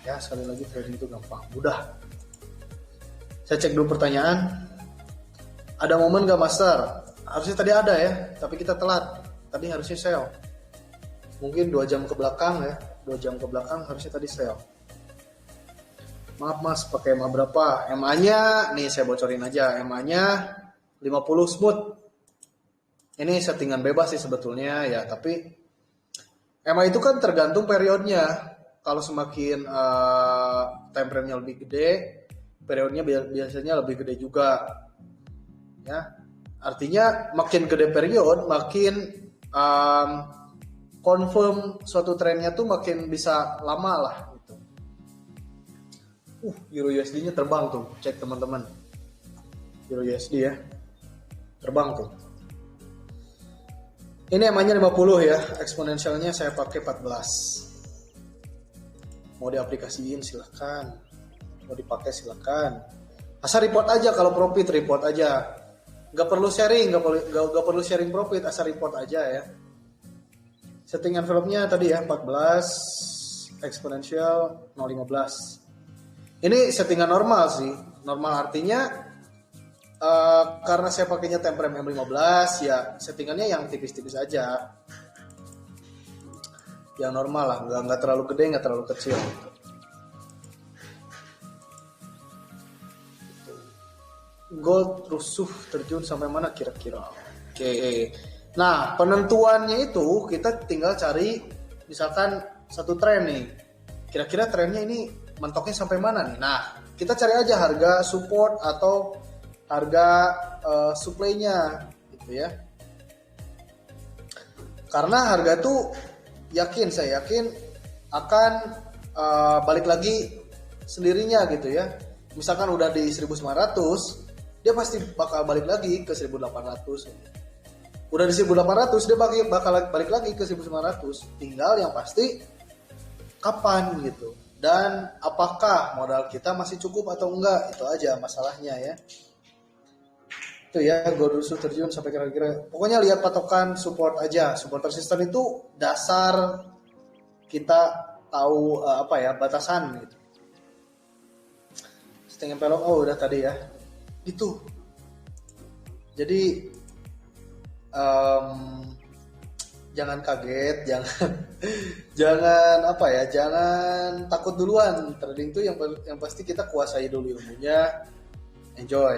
Ya, sekali lagi trading itu gampang, mudah. Saya cek dulu pertanyaan. Ada momen gak master? Harusnya tadi ada ya, tapi kita telat. Tadi harusnya sell. Mungkin 2 jam ke belakang ya. 2 jam ke belakang harusnya tadi sell. Maaf mas, pakai EMA berapa? EMA-nya, nih saya bocorin aja. EMA-nya 50 smooth. Ini settingan bebas sih sebetulnya ya, tapi EMA itu kan tergantung periodnya. Kalau semakin time frame-nya lebih gede, periodnya biasanya lebih gede juga. Ya, artinya makin gede period, makin confirm suatu trennya tuh makin bisa lama lah gitu. Euro USD-nya terbang tuh, cek teman-teman. Euro USD ya, terbang tuh. Ini emangnya 50 ya, eksponensialnya saya pakai 14. Mau diaplikasiin silahkan, mau dipakai silahkan. Asal report aja kalau profit, report aja. Gak perlu sharing, gak perlu sharing profit, asal report aja ya. Setting envelope-nya tadi ya 14, eksponensial 0,15. Ini settingan normal sih, normal artinya karena saya pakainya time frame M15 ya settingannya yang tipis-tipis aja, yang normal lah, nggak terlalu gede nggak terlalu kecil. Gold rusuh terjun sampai mana kira-kira? Oke. Nah penentuannya itu kita tinggal cari misalkan satu tren nih, kira-kira trennya ini mentoknya sampai mana nih? Nah kita cari aja harga support atau harga supply-nya gitu ya. Karena harga tuh saya yakin akan balik lagi sendirinya gitu ya. Misalkan udah di 1900, dia pasti bakal balik lagi ke 1800. Udah di 1800 dia bakal balik lagi ke 1900. Tinggal yang pasti kapan gitu. Dan apakah modal kita masih cukup atau enggak, itu aja masalahnya ya. Itu ya, gold rusuh terjun sampai kira-kira. Pokoknya lihat patokan support aja. Support resisten itu dasar kita tahu batasan gitu. Setengah pelok udah tadi ya. Itu. Jadi jangan kaget, jangan takut duluan. Trading itu yang pasti kita kuasai dulu ilmunya, enjoy,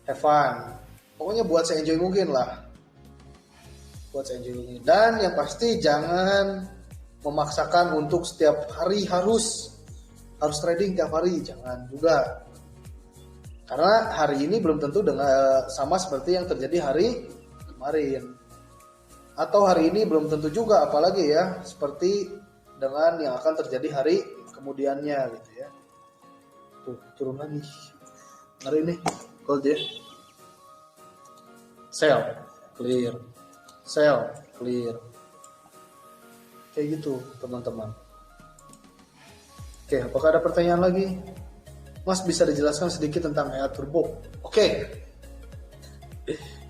have fun. Pokoknya buat se-enjoy mungkin lah. Dan yang pasti jangan memaksakan untuk setiap hari harus trading tiap hari, jangan juga. Karena hari ini belum tentu dengan sama seperti yang terjadi hari kemarin. Atau hari ini belum tentu juga, apalagi ya seperti dengan yang akan terjadi hari kemudiannya gitu ya. Tuh turun lagi. Hari ini gold ya. Sell, clear. Sell, clear. Kayak gitu teman-teman. Oke, apakah ada pertanyaan lagi? Mas bisa dijelaskan sedikit tentang EA Turbo? Oke.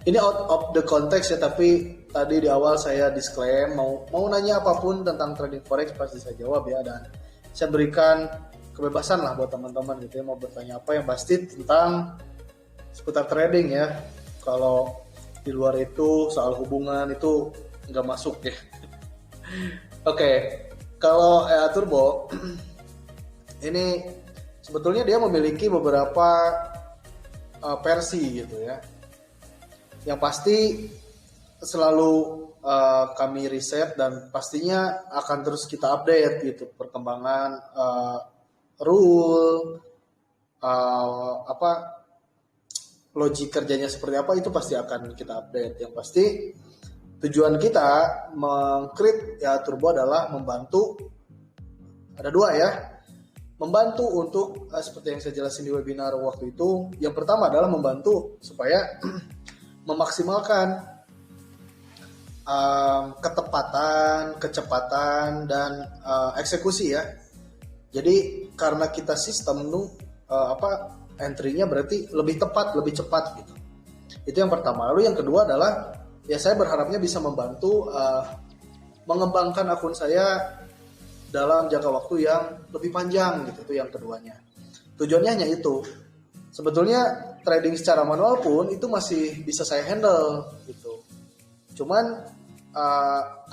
Ini out of the context ya, tapi tadi di awal saya disclaim mau nanya apapun tentang trading forex pasti saya jawab ya, dan saya berikan kebebasan lah buat teman-teman gitu ya, mau bertanya apa yang pasti tentang seputar trading ya. Kalau di luar itu soal hubungan itu nggak masuk ya. Oke, kalau EA Turbo ini sebetulnya dia memiliki beberapa versi gitu ya. Yang pasti selalu kami riset dan pastinya akan terus kita update gitu perkembangan rule logik kerjanya seperti apa itu pasti akan kita update. Yang pasti tujuan kita meng-create ya Turbo adalah membantu, ada dua ya, membantu untuk seperti yang saya jelasin di webinar waktu itu. Yang pertama adalah membantu supaya memaksimalkan ketepatan, kecepatan, dan eksekusi ya. Jadi karena kita sistem entry-nya berarti lebih tepat, lebih cepat gitu. Itu yang pertama. Lalu yang kedua adalah ya saya berharapnya bisa membantu mengembangkan akun saya dalam jangka waktu yang lebih panjang gitu. Itu yang keduanya. Tujuannya hanya itu. Sebetulnya trading secara manual pun itu masih bisa saya handle gitu. Cuman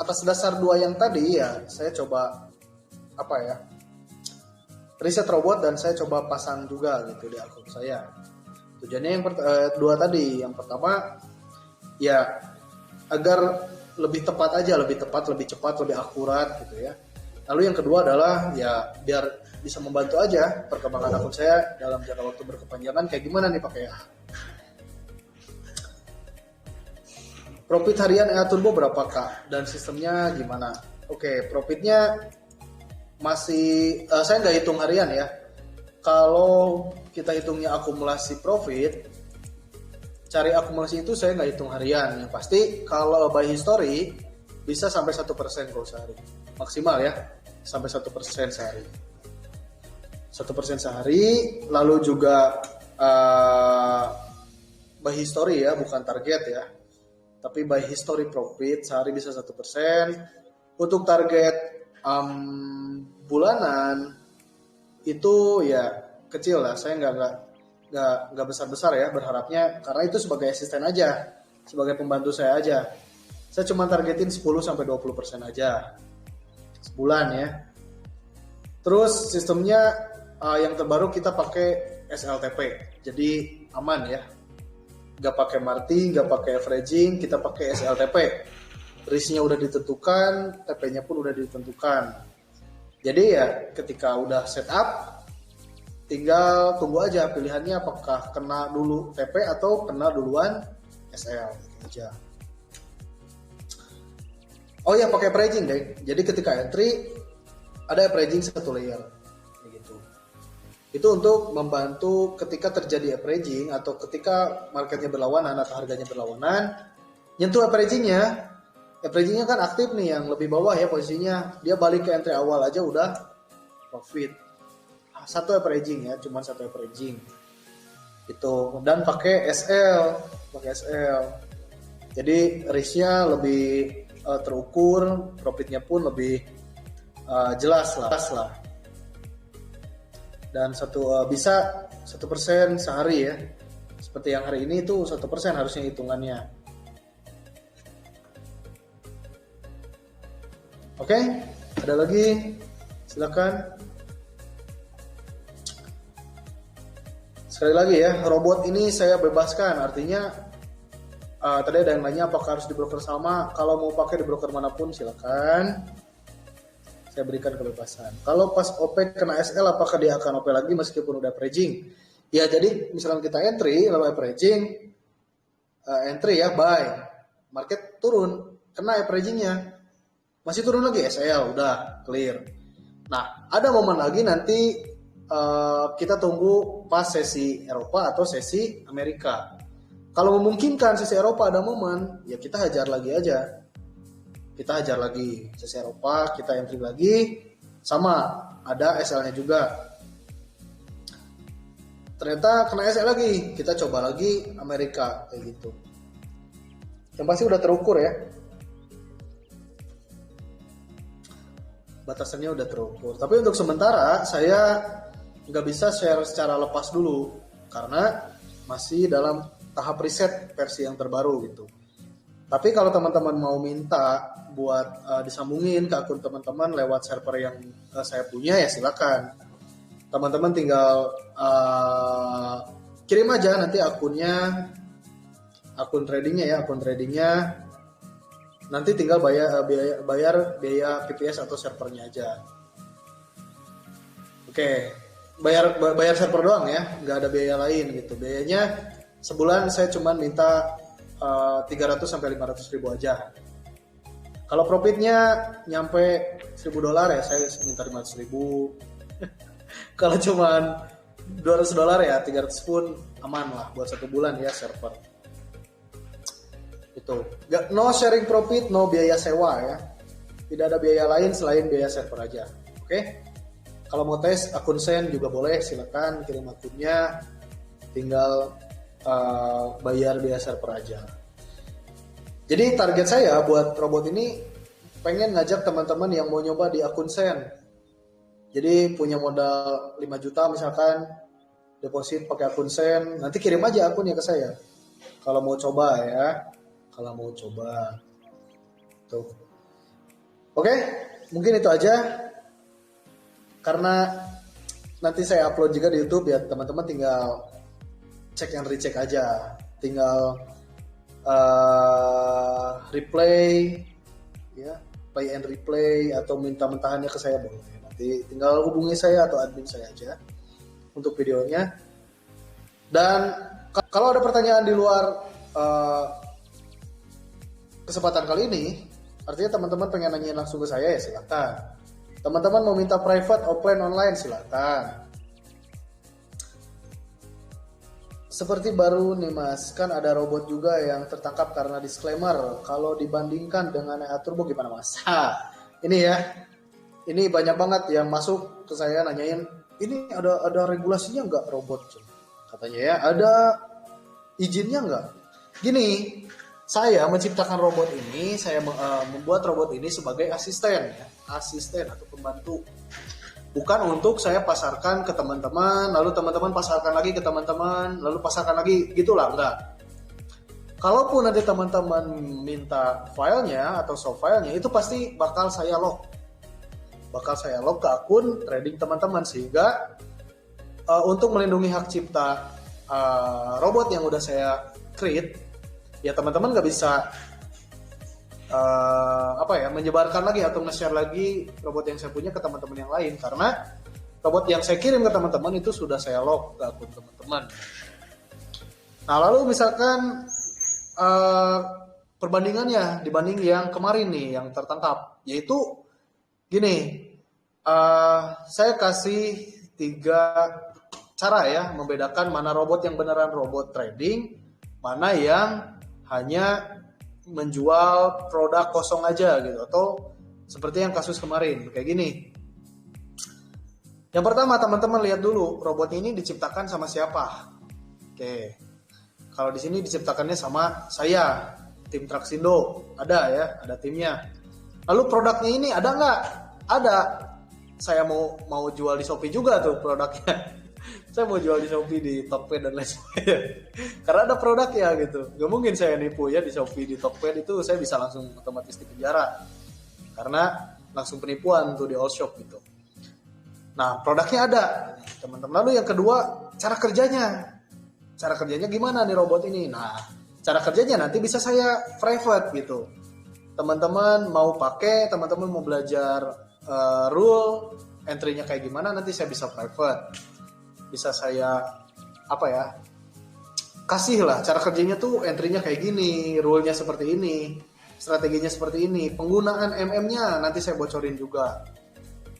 atas dasar dua yang tadi ya saya coba riset robot dan saya coba pasang juga gitu di akun saya. Tujuannya yang dua tadi. Yang pertama ya agar lebih tepat aja, lebih tepat, lebih cepat, lebih akurat gitu ya. Lalu yang kedua adalah ya biar bisa membantu aja perkembangan akun saya dalam jangka waktu berkepanjangan. Kayak gimana nih Pak ya? Profit harian EA Turbo berapa Kak? Dan sistemnya gimana? Oke, profitnya masih saya nggak hitung harian ya. Kalau kita hitungnya akumulasi profit, cari akumulasi itu saya nggak hitung harian. Yang pasti kalau by history bisa sampai 1% kalau sehari. Maksimal ya, sampai 1% sehari. 1% sehari, lalu juga by history ya, bukan target ya. Tapi by history profit sehari bisa 1%. Untuk target bulanan itu ya kecil lah. Saya nggak besar-besar ya berharapnya, karena itu sebagai asisten aja, sebagai pembantu saya aja. Saya cuma targetin 10-20% aja sebulan ya. Terus sistemnya yang terbaru kita pakai SLTP, jadi aman ya. Nggak pakai marti, nggak pakai averaging, kita pakai SLTP. Risknya udah ditentukan, TP-nya pun udah ditentukan. Jadi ya ketika udah setup, tinggal tunggu aja pilihannya apakah kena dulu TP atau kena duluan SL aja. Oh ya pakai averaging deh. Jadi ketika entry ada averaging satu layer. Itu untuk membantu ketika terjadi averaging atau ketika marketnya berlawanan atau harganya berlawanan, nyentuh averagingnya. Averagingnya kan aktif nih, yang lebih bawah ya posisinya, dia balik ke entry awal aja udah profit. Satu averaging ya, cuma satu averaging itu, dan pakai SL. Jadi risknya lebih terukur, profitnya pun lebih jelas lah. Dan bisa 1% sehari ya, seperti yang hari ini itu 1% harusnya hitungannya. Oke, ada lagi? Silakan. Sekali lagi ya, robot ini saya bebaskan, artinya tadi ada yang nanya apakah harus di broker sama. Kalau mau pakai di broker manapun silakan. Saya berikan kebebasan. Kalau pas OP kena SL, apakah dia akan OP lagi meskipun udah averaging? Ya jadi misalkan kita entry lalu averaging, entry ya buy, market turun, kena averagingnya, masih turun lagi SL, udah clear. Nah ada momen lagi nanti kita tunggu pas sesi Eropa atau sesi Amerika. Kalau memungkinkan sesi Eropa ada momen, ya kita hajar lagi aja. Kita hajar lagi sesi Eropa, kita entry lagi, sama ada SL-nya juga. Ternyata kena SL lagi, kita coba lagi Amerika kayak gitu. Yang pasti udah terukur ya. Batasannya udah terukur. Tapi untuk sementara saya nggak bisa share secara lepas dulu karena masih dalam tahap riset versi yang terbaru gitu. Tapi kalau teman-teman mau minta buat disambungin ke akun teman-teman lewat server yang saya punya ya silakan. Teman-teman tinggal kirim aja nanti akunnya, akun tradingnya. Nanti tinggal bayar biaya VPS atau servernya aja. Oke, bayar server doang ya, nggak ada biaya lain gitu. Biayanya sebulan saya cuma minta 300 sampai 500 ribu aja. Kalau profitnya nyampe $1.000 ya saya minta 500 ribu. Kalau cuma $200 ya 300 pun aman lah buat 1 bulan ya server. Itu. No sharing profit, no biaya sewa ya. Tidak ada biaya lain selain biaya server aja. Oke? Kalau mau tes akun Sen juga boleh, silakan kirim akunnya. Tinggal bayar biaya server aja. Jadi target saya buat robot ini pengen ngajak teman-teman yang mau nyoba di akun Sen. Jadi punya modal 5 juta misalkan, deposit pakai akun Sen, nanti kirim aja akunnya ke saya. Kalau mau coba ya, kalau mau coba. Tuh. Oke, mungkin itu aja. Karena nanti saya upload juga di YouTube ya, teman-teman tinggal cek and recheck aja, tinggal replay ya, play and replay atau minta mentahannya ke saya boleh. Nanti tinggal hubungi saya atau admin saya aja untuk videonya. Dan kalau ada pertanyaan di luar kesempatan kali ini, artinya teman-teman pengen nanyain langsung ke saya ya silakan. Teman-teman mau minta private, offline, online silakan. Seperti baru nih mas, kan ada robot juga yang tertangkap karena disclaimer. Kalau dibandingkan dengan EA Turbo gimana mas? Ini ya, ini banyak banget yang masuk ke saya nanyain, ini ada regulasinya nggak robot? Katanya ya, ada izinnya nggak? Gini, saya menciptakan robot ini, saya membuat robot ini sebagai asisten ya, asisten atau pembantu. Bukan untuk saya pasarkan ke teman-teman, lalu teman-teman pasarkan lagi ke teman-teman, lalu pasarkan lagi, gitulah, enggak. Kalaupun nanti teman-teman minta filenya atau soft filenya, itu pasti bakal saya lock. Bakal saya lock ke akun trading teman-teman, sehingga untuk melindungi hak cipta robot yang udah saya create, ya teman-teman nggak bisa menyebarkan lagi atau nge-share lagi robot yang saya punya ke teman-teman yang lain, karena robot yang saya kirim ke teman-teman itu sudah saya lock ke akun teman-teman. Nah lalu misalkan perbandingannya dibanding yang kemarin nih yang tertangkap, yaitu gini, saya kasih 3 cara ya membedakan mana robot yang beneran robot trading, mana yang hanya menjual produk kosong aja gitu, atau seperti yang kasus kemarin kayak gini. Yang pertama teman-teman lihat dulu robot ini diciptakan sama siapa. Oke, kalau di sini diciptakannya sama saya, tim Traxindo, ada timnya. Lalu produknya ini ada nggak? Ada. Saya mau jual di Shopee juga tuh produknya. Saya mau jual di Shopee, di Tokped dan lain sebagainya. Karena ada produknya gitu. Gak mungkin saya nipu ya di Shopee, di Tokped itu saya bisa langsung otomatis di penjara. Karena langsung penipuan tuh di all shop gitu. Nah produknya ada teman-teman. Lalu yang kedua, cara kerjanya. Cara kerjanya gimana nih robot ini? Nah cara kerjanya nanti bisa saya private gitu. Teman-teman mau pakai, teman-teman mau belajar rule, entry-nya kayak gimana, nanti saya bisa private. Bisa saya kasih lah cara kerjanya tuh, entry-nya kayak gini, rule-nya seperti ini, strateginya seperti ini, penggunaan MM-nya nanti saya bocorin juga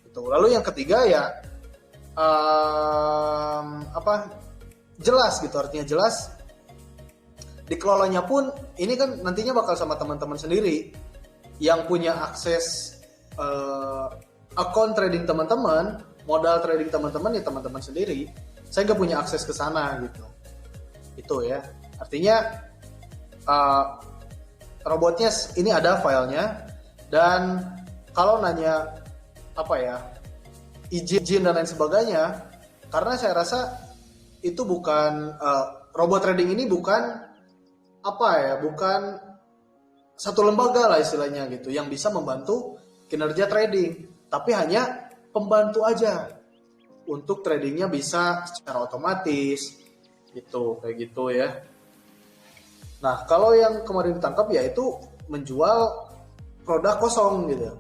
gitu. Lalu yang ketiga ya jelas gitu, artinya jelas dikelolanya pun ini kan nantinya bakal sama teman-teman sendiri yang punya akses akun trading teman-teman, modal trading teman-teman ya teman-teman sendiri. Saya nggak punya akses ke sana gitu. Itu ya. Artinya robotnya ini ada filenya, dan kalau nanya izin dan lain sebagainya, karena saya rasa itu bukan robot trading ini bukan bukan satu lembaga lah istilahnya gitu yang bisa membantu kinerja trading, tapi hanya pembantu aja untuk tradingnya bisa secara otomatis gitu, kayak gitu ya. Nah kalau yang kemarin ditangkap ya itu menjual produk kosong gitu.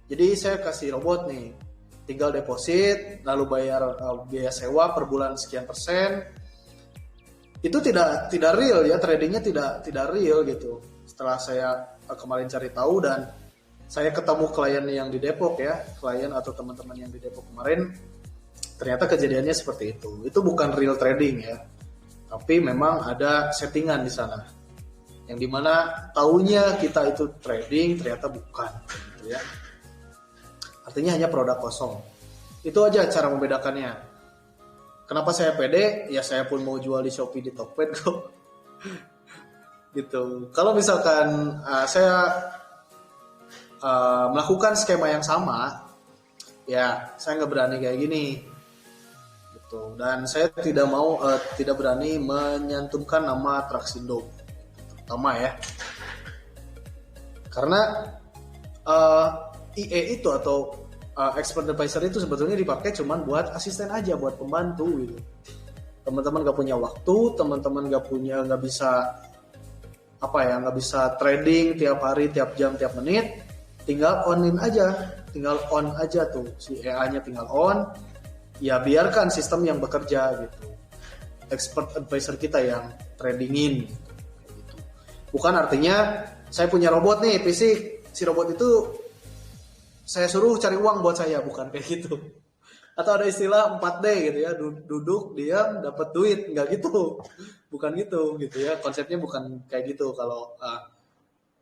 Jadi saya kasih robot nih, tinggal deposit lalu bayar biaya sewa per bulan sekian persen, itu tidak real ya, tradingnya tidak real gitu. Setelah saya kemarin cari tahu dan saya ketemu klien yang di Depok ya, klien atau teman-teman yang di Depok kemarin, ternyata kejadiannya seperti itu. Itu bukan real trading ya, tapi memang ada settingan di sana, yang dimana taunya kita itu trading, ternyata bukan, gitu ya. Artinya hanya produk kosong. Itu aja cara membedakannya. Kenapa saya pede? Ya saya pun mau jual di Shopee, di Tokped kok. Gitu. Kalau misalkan saya melakukan skema yang sama, ya saya nggak berani kayak gini. Gitu. Dan saya tidak berani menyantumkan nama Traxindo, terutama ya. Karena IE itu atau expert advisor itu sebetulnya dipakai cuman buat asisten aja, buat pembantu gitu. Teman-teman gak punya waktu, teman-teman nggak bisa trading tiap hari, tiap jam, tiap menit, tinggal on aja tuh si EA-nya, tinggal on, ya biarkan sistem yang bekerja gitu. Expert advisor kita yang tradingin gitu. Bukan artinya saya punya robot nih fisik, si robot itu saya suruh cari uang buat saya, bukan kayak gitu. Atau ada istilah 4D gitu ya, duduk, diam, dapat duit, nggak gitu. Bukan gitu ya. Konsepnya bukan kayak gitu kalau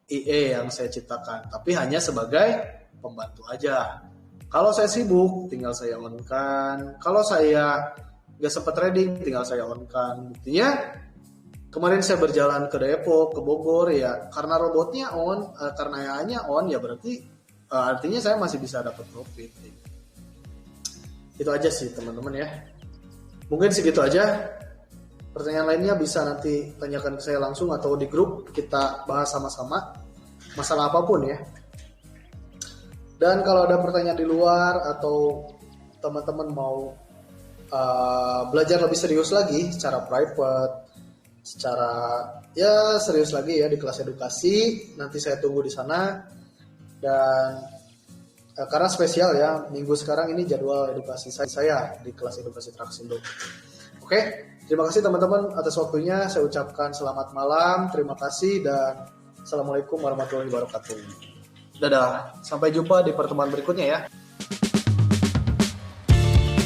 IE yang saya ciptakan, tapi hanya sebagai pembantu aja. Kalau saya sibuk, tinggal saya on-kan. Kalau saya nggak sempat trading, tinggal saya on-kan. Buktinya kemarin saya berjalan ke Depok, ke Bogor ya, karena robotnya on, karena AI-nya on, ya berarti artinya saya masih bisa dapat profit. Itu aja sih teman-teman ya. Mungkin segitu aja. Pertanyaan lainnya bisa nanti tanyakan ke saya langsung atau di grup, kita bahas sama-sama masalah apapun ya. Dan kalau ada pertanyaan di luar atau teman-teman mau belajar lebih serius lagi secara private, secara ya serius lagi ya di kelas edukasi, nanti saya tunggu di sana. Dan karena spesial ya, minggu sekarang ini jadwal edukasi saya di kelas edukasi Traxindo. Oke, terima kasih teman-teman atas waktunya. Saya ucapkan selamat malam, terima kasih, dan assalamualaikum warahmatullahi wabarakatuh. Dadah, sampai jumpa di pertemuan berikutnya ya.